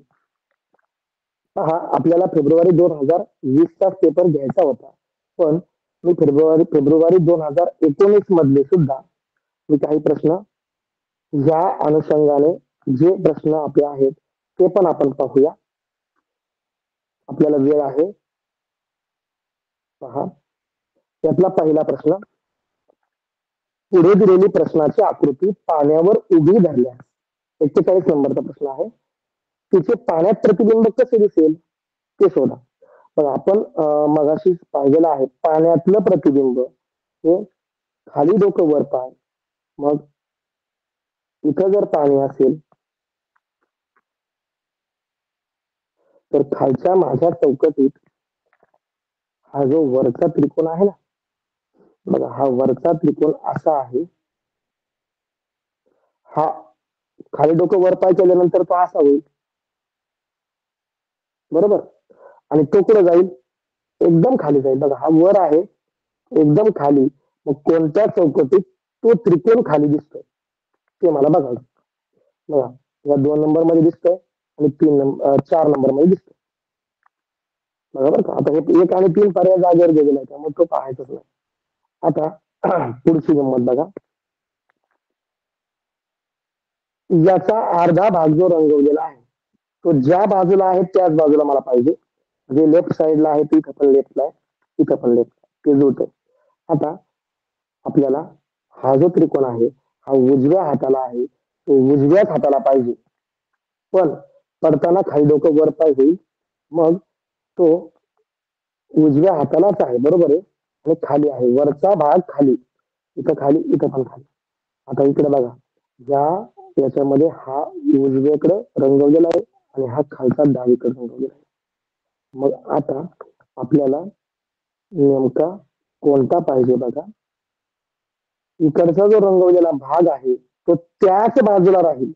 पहा, आपल्याला फेब्रुवारी 2020चा पेपर घ्यायचा होता, पण मी फेब्रुवारी 2019 मधले सुद्धा मी काही प्रश्न या अनुषंगाने जे प्रश्न आपले आहेत ते पण आपण पाहूया. आपल्याला वेळ आहे पहा. यातला पहिला प्रश्न, पुढे दिलेली प्रश्नाची आकृती पाण्यावर उभी धरल्यास, 41 नंबरचा प्रश्न आहे, तिचे पाण्यात प्रतिबिंब कसे दिसेल ते शोधा. पण आपण मगाशी पाहिलेलं आहे, पाण्यातलं प्रतिबिंब हे खाली डोकं वर पाय. मग इथं जर पाणी असेल तर खालच्या माझ्या चौकटीत हा जो वरचा त्रिकोण आहे ना, बघा हा वरचा त्रिकोण असा आहे. हा खाली डोकं वर पाय केल्यानंतर तो असा होईल, बरोबर. आणि तो कुठे जाईल, एकदम खाली जाईल. बघा हा वर आहे, एकदम खाली. मग कोणत्या चौकटीत तो त्रिकोण खाली दिसतोय ते मला बघायचं. बघा या 2 नंबर मध्ये दिसतोय आणि 4 नंबर मध्ये दिसतोय. बरोबर का. आता हे 1 आणि 3 पर्याय जागेवर गेलेला आहे, त्यामुळे तो पाहायचाच नाही. आता पुढची गंमत बघा. याचा अर्धा भाग जो रंगवलेला आहे तो ज्या बाजूला आहे त्याच बाजूला मला पाहिजे. जे लेफ्ट साईडला आहे तिथं पण लेफ्टला आहे, तिथं पण लेफ्ट, ते जुळतंय. आता आपल्याला हा जो त्रिकोण आहे हा उजव्या हाताला आहे, तो उजव्याच हाताला पाहिजे. पण पडताना खाली डोकं वर पाय होईल. मग तो उजव्या हातालाच आहे, बरोबर आहे. आणि खाली आहे, वरचा भाग खाली, इथं खाली, इथं पण खाली. आता इकडे बघा, या याच्यामध्ये हा उजवीकडे रंगवलेला आहे आणि हा खालचा डावीकडे रंगवलेला आहे. मग आता आपल्याला नेमका कोणता पाहिजे बघा. इकडचा जो रंगवलेला भाग आहे तो त्याच बाजूला राहील.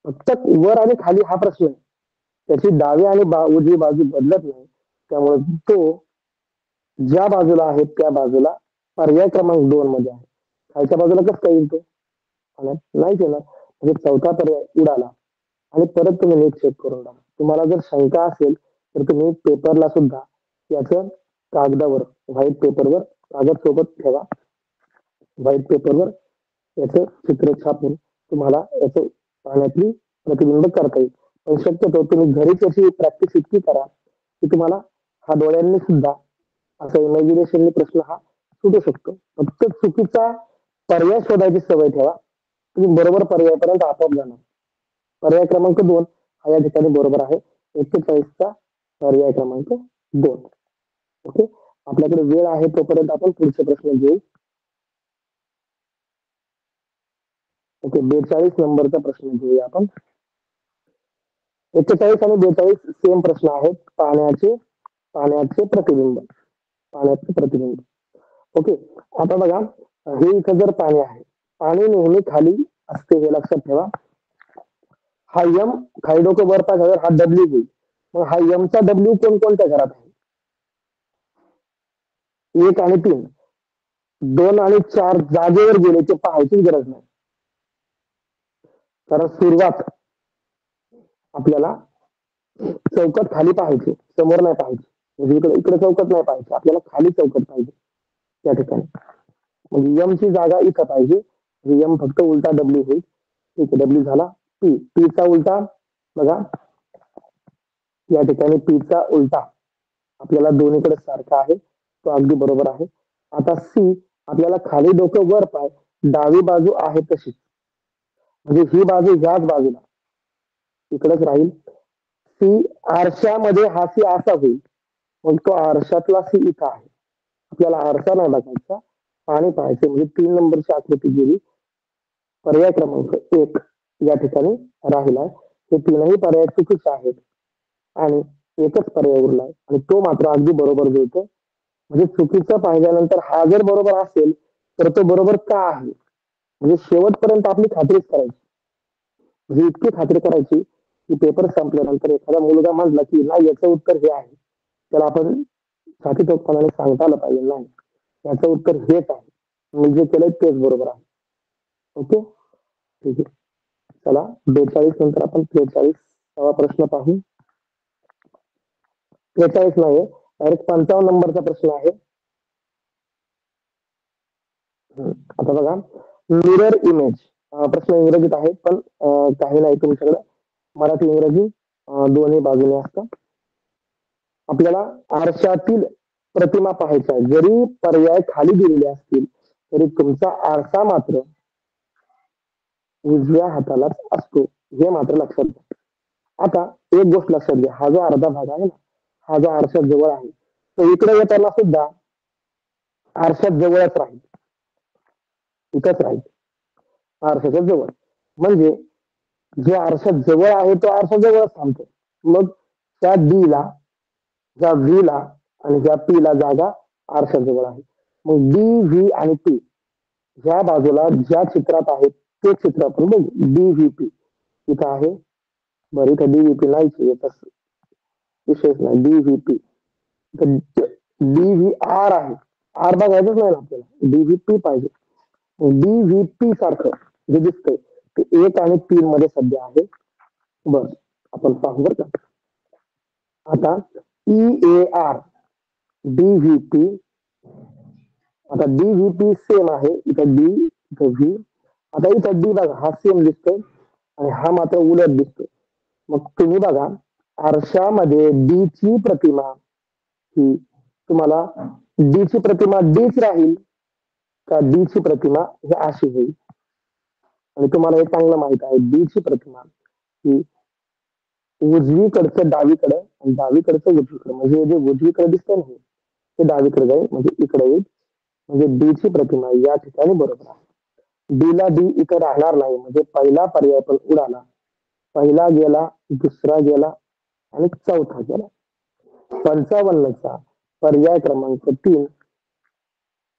फक्त वर आणि खाली हा प्रश्न आहे, त्याची डावी आणि उजवी बाजू बदलत नाही. त्यामुळे तो ज्या बाजूला आहे त्या बाजूला पर्याय क्रमांक 2 मध्ये आहे. खालच्या बाजूला कसं काय येईल तो, नाही केला म्हणजे चौथा पर्याय उडाला. आणि परत तुम्ही नीट चेक करून टाका. तुम्हाला जर शंका असेल तर तुम्ही पेपरला सुद्धा याचं कागदावर, व्हाईट पेपरवर कागद सोबत ठेवा. व्हाईट पेपरवर याचं चित्र छापून तुम्हाला याचं पाण्यातली प्रतिबिंब करता येईल. पण शक्यतो तुम्ही घरी त्याची प्रॅक्टिस इतकी करा की तुम्हाला हा डोळ्यांनी सुद्धा असा इमॅजिनेशनने प्रश्न हा सुटू शकतो. फक्त चुकीचा पर्याय शोधायची सवय ठेवा, तुम्ही बरोबर पर्यायापर्यंत आपोआप जाणार. पर्याय क्रमांक 2 हा या ठिकाणी बरोबर आहे. 41चा पर्याय क्रमांक 2. ओके. आपल्याकडे वेळ आहे तोपर्यंत आपण पुढचे प्रश्न घेऊ. ओके, 42 नंबरचा प्रश्न घेऊया आपण. 41 आणि 42 सेम प्रश्न आहेत. पाण्याचे प्रतिबिंब, पाण्याचे प्रतिबिंब. ओके. आता बघा, हे इथं जर पाणी आहे, पाणी नेहमी खाली असते हे लक्षात ठेवा. हा यम खाली डोकं वर पाय झाल्यावर हा डब्ल्यू होईल. मग हा यमचा डब्ल्यू कोणकोणत्या घरात आहे, 1 आणि 3. 2 आणि 4 जागेवर गेले ते पाहायचीच गरज नाही. कारण सुरुवात आपल्याला चौकट खाली पाहायची, समोर नाही पाहायची. म्हणजे इकडे इकडे चौकट नाही पाहायची, आपल्याला खाली चौकट पाहिजे त्या ठिकाणी. म्हणजे यमची जागा इथं पाहिजे. यम फक्त उलटा डब्ल्यू होईल. ठीक आहे, डब्ल्यू झाला. पी चा उलटा बघा, या ठिकाणी पी चा उलटा आपल्याला दोन्हीकडे सारखा आहे, तो अगदी बरोबर आहे. आता सी, आपल्याला खाली डोकं वर पाय, डावी बाजू आहे तशीच, म्हणजे ही बाजू ह्याच बाजूला इकडेच राहील. सी आरशामध्ये हा सी असा होईल. मग तो आरशातला सी इथं आहे. आपल्याला आरसा नाही बघायचा, पाणी पाहायचे. म्हणजे 3 नंबरची आकृती गेली. पर्याय क्रमांक 1 या ठिकाणी राहिलाय. हे तीनही पर्याय चुकीचे आहेत आणि एकच पर्याय उरलाय आणि तो मात्र अगदी बरोबर जुळतो. म्हणजे चुकीचं पाहिल्यानंतर हा जर बरोबर असेल तर तो बरोबर का आहे, म्हणजे शेवटपर्यंत आपली खात्रीच करायची. म्हणजे इतकी खात्री करायची की पेपर संपल्यानंतर एखादा मुलगा म्हटला की नाही याचं उत्तर हे आहे, त्याला आपण छाती ठोकपणाने सांगता आलं पाहिजे नाही याचं उत्तर हेच आहे, मी जे केलंय तेच बरोबर आहे. ओके, ठीक आहे. चला 42 नंतर आपण 43वा प्रश्न पाहू. 43 नाही, डायरेक्ट 55 नंबरचा प्रश्न आहे. आता बघा, मिरर इमेज. प्रश्न इंग्रजीत आहे, पण काही नाही तुमच्याकडे मराठी इंग्रजी दोन्ही बाजूने असतं. आपल्याला आरशातील प्रतिमा पाहायचा आहे. जरी पर्याय खाली दिलेले असतील तरी तुमचा आरसा मात्र उजव्या हातालाच असतो, हे मात्र लक्षात घ्या. आता एक गोष्ट लक्षात घ्या, हा जो अर्धा भाग आहे ना, हा जो आरशात जवळ आहे, तो इकडे येताना सुद्धा आरशात जवळच राहील, इथंच राहील, आरशाच्या जवळ. म्हणजे जो आरशात जवळ आहे तो आरशा जवळच थांबतो. मग त्या डी ला, ज्या व्ही ला आणि ज्या पी ला जागा आरशाजवळ आहे. मग डी, व्ही आणि पी ह्या बाजूला ज्या चित्रात आहेत ते चित्र आपण बघू. डी व्ही पी इथं आहे. बरं, इथं डी व्ही पी नाहीच आहे, तसं विशेष नाही. D V P, D V R आहे. आर बघायचंच नाही ना आपल्याला, डी व्ही पी पाहिजे. डी व्ही पी सारखं जे दिसतंय ते 1 आणि 3 मध्ये सध्या आहे. बरं, आपण पाहू बरं का. आता E A R, D V P. आता डी व्ही पी सेम आहे, इथं डी, इथं व्ही. आता इथं डी बघा, हा सेम दिसतोय आणि हा मात्र उलट दिसतोय. मग तुम्ही बघा, आरशामध्ये डी ची प्रतिमा ही तुम्हाला, डी ची प्रतिमा डीच राहील का डी ची प्रतिमा ही अशी होईल. आणि तुम्हाला हे चांगलं माहित आहे, डी ची प्रतिमा ही उजवीकडचं डावीकडे आणि डावीकडचं उजवीकडे, म्हणजे जे उजवीकडे दिसतंय ना ते डावीकडे जाईल, म्हणजे इकडे येईल. म्हणजे डी ची प्रतिमा या ठिकाणी बरोबर आहे. डी ला डी इथं राहणार नाही, म्हणजे पहिला पर्याय पण उडाला. पहिला गेला, दुसरा गेला आणि चौथा गेला. 55चा पर्याय क्रमांक 3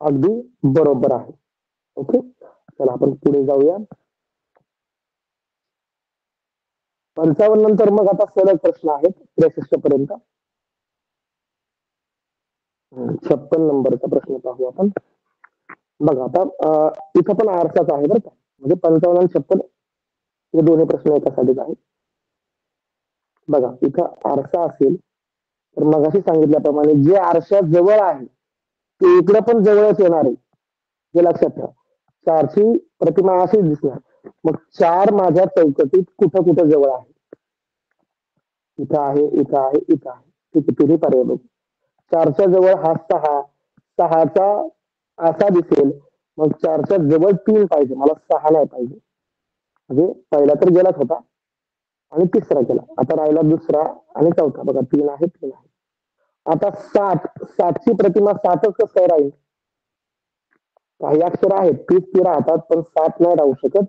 अगदी बरोबर आहे. ओके, चला आपण पुढे जाऊया. 55 नंतर मग आता सरळ प्रश्न आहेत 63 पर्यंत. 56 नंबरचा प्रश्न पाहू आपण. बघा आता, इथं पण आरसाच आहे बरं का. म्हणजे 55 आणि 56 हे दोन्ही प्रश्न एकासाठीच आहेत. बघा, इथं आरसा असेल तर मगाशी सांगितल्याप्रमाणे जे आरशात जवळ आहे ते इकडे पण जवळच येणार आहे, हे लक्षात ठेवा. चारची प्रतिमा अशीच दिसणार. मग चार माझ्या चौकटीत कुठं कुठं जवळ आहे, इथं आहे, इथं आहे, इथं आहे. ठीक आहे, तुम्ही पर्याय बघू. चारच्या जवळ हा सहा, सहाचा असा दिसेल. मग चारच्या जवळ 3 पाहिजे, मला 6 नाही पाहिजे. म्हणजे पहिला तर गेलाच होता आणि तिसरा गेला, आता राहिला दुसरा आणि चौथा. बघा, 3 आहे, 3 आहे. आता 7, 7ची प्रतिमा 7च कसं काय राहील. काही अक्षर आहेत तीच ती राहतात, पण 7 नाही राहू शकत.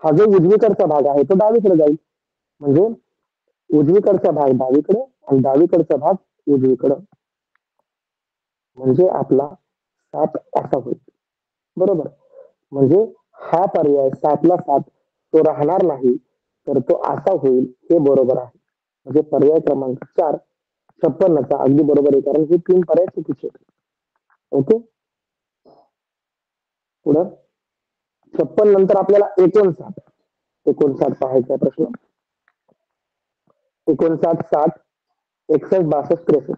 हा जो उजवीकडचा भाग आहे तो डावीकडे जाईल. म्हणजे उजवीकडचा भाग डावीकडे आणि डावीकडचा भाग उजवीकडे, म्हणजे आपला 7 असा होईल. बरोबर. म्हणजे हा पर्याय 7ला 7 तो राहणार नाही, तर तो असा होईल, हे बरोबर आहे. म्हणजे पर्याय क्रमांक 4 56चा अगदी बरोबर आहे, कारण हे 3 पर्याय चुकीचे आहेत. ओके, पुढं 56 नंतर आपल्याला 59, 59 पाहायचा प्रश्न. 59, 60, 61, 62, 63.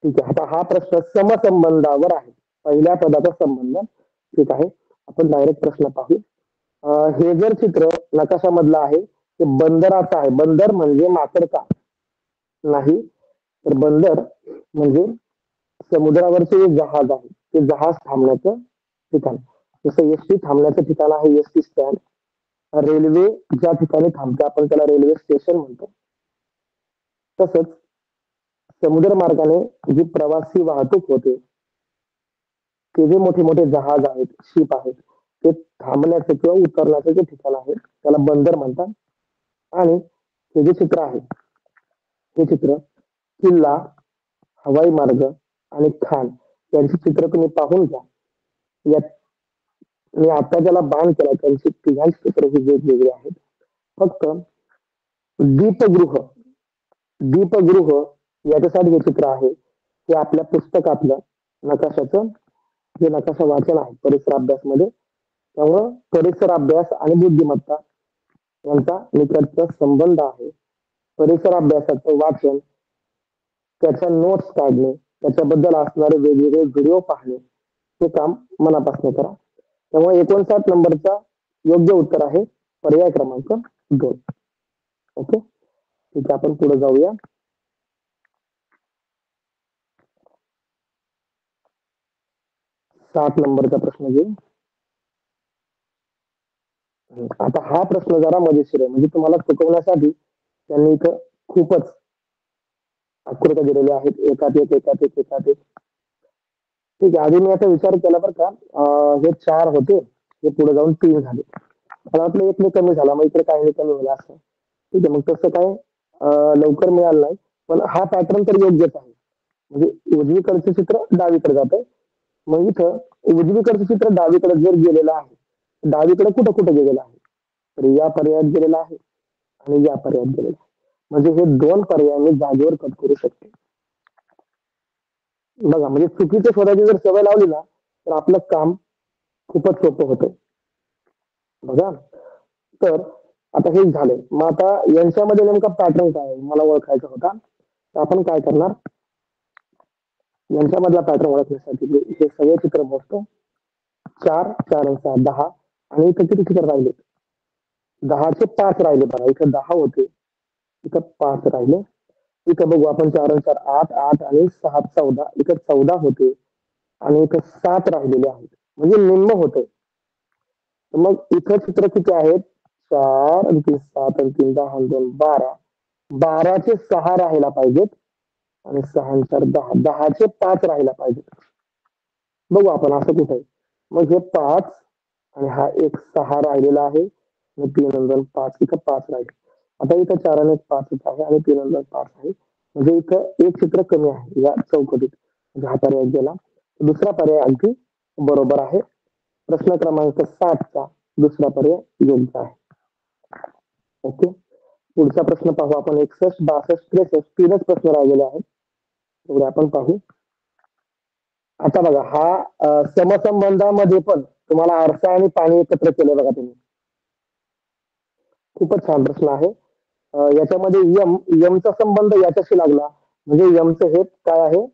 ठीक आहे, आता हा प्रश्न समसंबंधावर आहे, पहिल्या पदाचा संबंध. ठीक आहे, आपण डायरेक्ट प्रश्न पाहू. हे जर चित्र नकाशामधलं आहे ते बंदराचं आहे. बंदर म्हणजे माकड का नाही, तर बंदर म्हणजे समुद्रावरचे जे जहाज आहे ते जहाज थांबण्याचं ठिकाण. जसं एसटी थांबण्याचं ठिकाण आहे एसटी स्टँड. रेल्वे ज्या ठिकाणी थांबते आपण त्याला रेल्वे स्टेशन म्हणतो. तसंच समुद्र मार्गाने जी प्रवासी वाहतूक होते, ते जे मोठे मोठे जहाज आहेत, शिप आहेत, ते थांबण्याचं किंवा उतरण्याचं जे ठिकाण आहे त्याला बंदर म्हणतात. आणि हे जे चित्र आहे, हे चित्र किल्ला, हवाई मार्ग आणि खान यांची चित्र तुम्ही पाहून घ्या. यात मी आता ज्याला बाण केला त्यांची तिघांची चित्र ही वेगवेगळी आहेत. फक्त दीपगृह, दीपगृह याच्यासाठी जे चित्र आहे ते आपल्या पुस्तकातलं नकाशाचं जे नकाशा वाचन आहे परिसर अभ्यास मध्ये. त्यामुळं परिसर अभ्यास आणि बुद्धिमत्ता यांचा निकटचा संबंध आहे. परिसर अभ्यासाचं वाचन, त्याच्या नोट्स काढणे, त्याच्याबद्दल असणारे वेगवेगळे व्हिडिओ पाहणे, हे काम मनापासून करा. त्यामुळे 59 नंबरचा योग्य उत्तर आहे पर्याय क्रमांक 2. ओके, ठीक आहे, आपण पुढे जाऊया. 60 नंबरचा प्रश्न घेऊ. आता हा प्रश्न जरा मजेशीर आहे, म्हणजे तुम्हाला चुकवण्यासाठी त्यांनी इथं खूपच आकृत्या दिलेल्या आहेत, एकात एक एकात एक एकात एक. ठीक आहे, आधी मी असा विचार केला बरं का, हे 4 होते, हे पुढे जाऊन 3 झाले. मला वाटलं एक नाही कमी झाला, मग इकडे काही नाही कमी झाला असं. ठीक आहे, मग तसं काय लवकर मिळालं नाही, पण हा पॅटर्न तर योग्यच आहे. म्हणजे उजवीकडचं चित्र डावीकडे जात आहे. मग इथं उजवीकडचं चित्र डावीकडे जर गेलेलं आहे, डावीकडे कुठं कुठं गेलेलं आहे, तर या पर्यायात गेलेलं आहे आणि या पर्यायात गेलेलं आहे. म्हणजे हे 2 पर्याय मी जागेवर कट करू शकते. बघा, म्हणजे चुकीचं शोधायची जर सवय लावली ना, तर आपलं काम खूपच सोपं होतं. बघा, तर आता हे झालंय. मग आता यांच्यामध्ये नेमका पॅटर्न काय आहे मला ओळखायचा होता. तर आपण काय करणार, यांच्यामधला पॅटर्न ओळखण्यासाठी हे सगळे चित्र बघतो. 4 4 आणि 6 10, आणि इथं किती चित्र राहिले, 10चे 5 राहिले. बघा, इथं 10 होते, इथं 5 राहिले. इथं बघू आपण 4 आणि 4 8 8 आणि 6 14, इथं 14 होते आणि इथं 7 राहिलेले आहेत, म्हणजे निम्म होते. तर मग इथं चित्र किती आहेत, 4 आणि 3 7 आणि 3 10 आणि 2 12, 12चे 6 राहायला पाहिजेत आणि 6 आणि 4 10, 10चे 5 राहायला पाहिजेत. बघू आपण असं कुठे आहे. मग हे 5 आणि हा एक 6 राहिलेला आहे आणि 3 आणि 2 5, इथं 5 राहिले. आता इथं 4 आणि 1 5 आहे आणि 3 आणि 2 5 आहे, म्हणजे इथं एक चित्र कमी आहे या चौकटीत. म्हणजे हा पर्याय गेला. दुसरा पर्याय अगदी बरोबर आहे. प्रश्न क्रमांक 7चा दुसरा पर्याय योग्य आहे. ओके, पुढचा प्रश्न पाहू आपण. 61 62 63 तीनच प्रश्न राहिलेले आहेत, तेवढे आपण पाहू. आता बघा, हा समसंबंधामध्ये पण तुम्हाला आरसा आणि पाणी एकत्र केलं बघा तुम्ही. खूपच छान प्रश्न आहे. याच्यामध्ये यमचा संबंध याच्याशी लागला, म्हणजे यमचं हे काय आहे,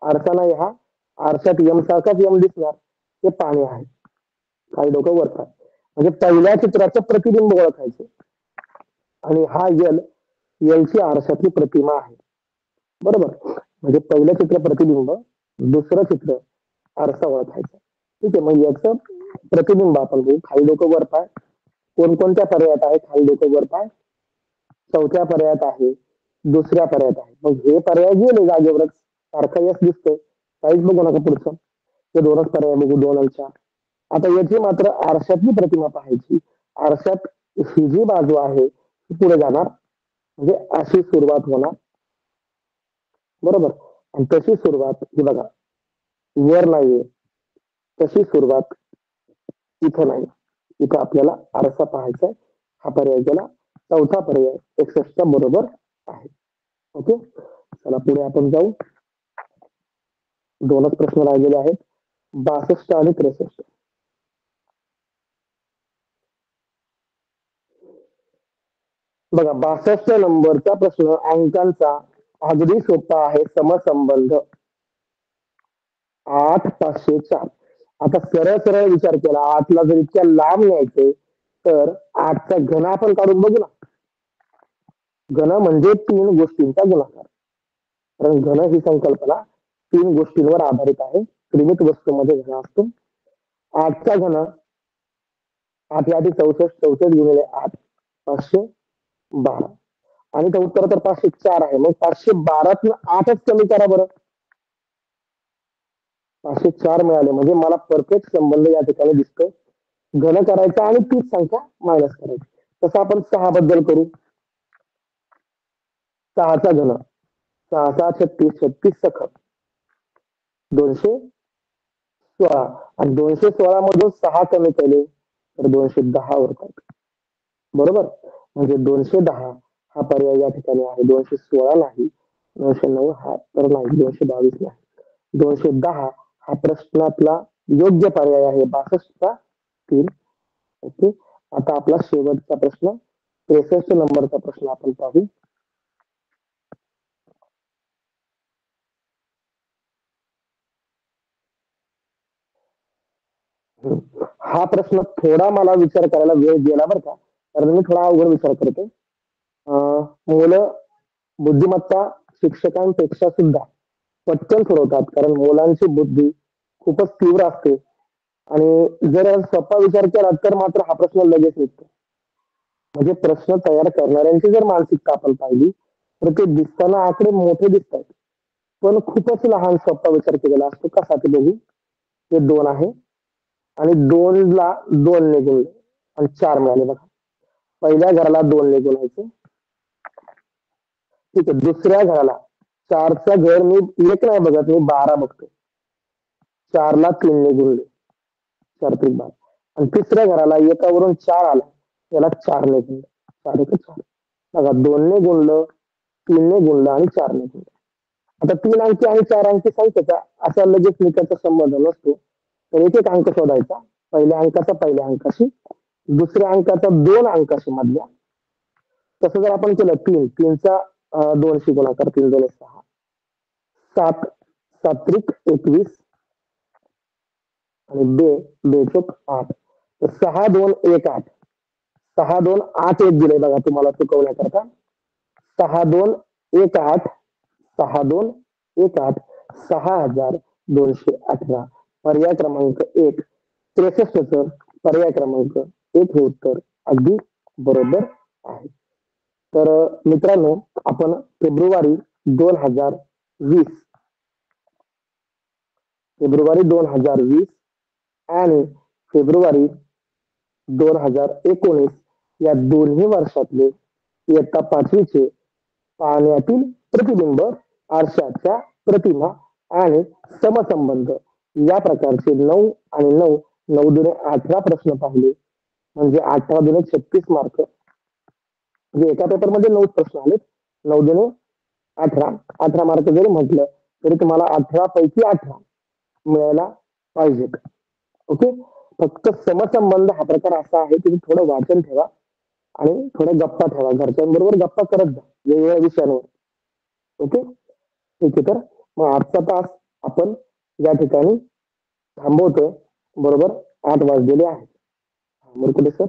आरसा नाही हा. आरशात यम सारखाच यम दिसणार, हे पाणी आहे. काही लोक वरतात, म्हणजे पहिल्या चित्राचं प्रतिबिंब ओळखायचे. आणि हा यलची आरशातली प्रतिमा आहे, बरोबर. म्हणजे पहिलं चित्र प्रतिबिंब, दुसरं चित्र आरसा ओळखायचा. ठीक आहे, मग याचं प्रतिबिंब आपण घेऊ. खाली डोकं वर पाय, कोणकोणत्या पर्यायात आहे, खाली डोकं वर पाय चौथ्या पर्यायात आहे, दुसऱ्या पर्यायात आहे. मग हे पर्याय गेले जागेवरच, सारखा यश दिसतोय, काहीच बघू नका पुढचं. हे दोनच पर्याय बघू, 2 आणि 4. आता याची मात्र आरशातली प्रतिमा पाहायची. आरशात ही जी बाजू आहे ती पुढे जाणार, म्हणजे अशी सुरुवात होणार, बरोबर. आणि तशी सुरुवात ही बघा, वर नाहीये, तशी सुरुवात इथं नाही. इथं आपल्याला आरसा पाहायचा आहे. हा पर्याय गेला. चौथा पर्याय 61 बरोबर आहे. ओके, चला पुढे आपण जाऊ. 2च प्रश्न राहिलेले आहेत, 62 आणि 63. बघा, 62 नंबरचा प्रश्न अंकांचा अगदी सोपा आहे. समसंबंध 8 504. आता सरळ सरळ विचार केला, 8ला जर इतक्या लांब न्यायचे, तर 8चा घन आपण काढून बघू ना. घन म्हणजे 3 गोष्टींचा गुणाकार. कारण घन ही संकल्पना 3 गोष्टींवर आधारित आहे. त्रिमित वस्तूमध्ये घन असतो. 8चा घन 8 या आधी 64, 64 गुणिले 8 512, आणि तर उत्तर तर 504 आहे. मग 512 8च कमी करा बरं, 504 मिळाले. म्हणजे मला परफेक्ट संबंध या ठिकाणी दिसतोय. घन करायचा आणि तीच संख्या मायनस करायची. तसं आपण 6 बद्दल करू. 6चा घन 6 6 36, 36 सख 216, आणि 216 मधून 6 कमी केले तर 210 होतात, बरोबर. म्हणजे 210 हा पर्याय या ठिकाणी आहे, 216 नाही. 209 हा तर नाही, 222 नाही. 210 हा प्रश्नातला योग्य पर्याय आहे, 62चा 3. ओके, आता आपला शेवटचा प्रश्न 63 नंबरचा प्रश्न आपण पाहू. हा प्रश्न थोडा मला विचार करायला वेळ गेला बरं का, कारण मी थोडा अवघड विचार करतो. मुलं बुद्धिमत्ता शिक्षकांपेक्षा सुद्धा पटकन सोडवतात, कारण मुलांची बुद्धी खूपच तीव्र असते. आणि जर सोपा विचार केला तर मात्र हा प्रश्न लगेच निघतो. म्हणजे प्रश्न तयार करणाऱ्यांची जर मानसिकता आपण पाहिली तर ते दिसताना आकडे मोठे दिसतात, पण खूपच लहान सोपा विचार केलेला असतो. कसा ते बघू. हे 2 आहे आणि 2ला 2 ने गुणले आणि 4 मिळाले बघा. पहिल्या घराला 2 ने गुणायचं. ठीक आहे. दुसऱ्या घराला 4चा घर मी 1 नाही बघत, मी 12 बघतो. 4ला 3 ने गुणले, 4 त्रिक 12. आणि तिसऱ्या घराला 1 वरून 4 आला, त्याला 4 ने गुणलं. 4 एक 4. बघा, 2 ने गुणलं, 3 ने गुणलं आणि 4 ने गुणलं. आता 3 अंकी आणि 4 अंकी संख्येचा असा लगेच निकटचा संबंध नसतो. तर एक एक अंक शोधायचा. पहिल्या अंकाचा पहिल्या अंकाशी, दुसऱ्या अंकाचा 2 अंकाशी मधल्या. तसं जर आपण केलं 3चा 2शी गुणाकार, 3 2 6. 7 7 त्रिक 21 आणि 2 चोक 8. तर 6 2 1 8. 6 2 8 1 दिले बघा तुम्हाला चुकवण्याकरता. 6 2 1 8. 6 2 1 8. 6218. पर्याय क्रमांक 1 63चं पर्याय क्रमांक 1 हे उत्तर अगदी बरोबर आहे. तर मित्रांनो, आपण फेब्रुवारी 2020 आणि फेब्रुवारी 2019 या दोन्ही वर्षातले इयत्ता 5वीचे पाण्यातील प्रतिबिंब, आरशाच्या प्रतिमा आणि समसंबंध या प्रकारचे 9 आणि 9 9 दुणे 18 प्रश्न पाहिले. म्हणजे 18 दुणे 36 मार्क. म्हणजे एका पेपरमध्ये 9 प्रश्न आलेत. 9 दुणे 18. 18 मार्क जरी म्हटलं तरी तुम्हाला 18 पैकी 18 मिळायला पाहिजेत. ओके. फक्त समसंबंध हा प्रकार असा आहे की थोडं वाचन ठेवा आणि थोड्या गप्पा ठेवा. घरच्यांबरोबर गप्पा करत जा वेगवेगळ्या विषयांवर. ओके. ठीक आहे. तर मग आजचा तास आपण या ठिकाणी थांबवतोय. बरोबर 8 वाजलेले आहेत. मुरकुटे सर.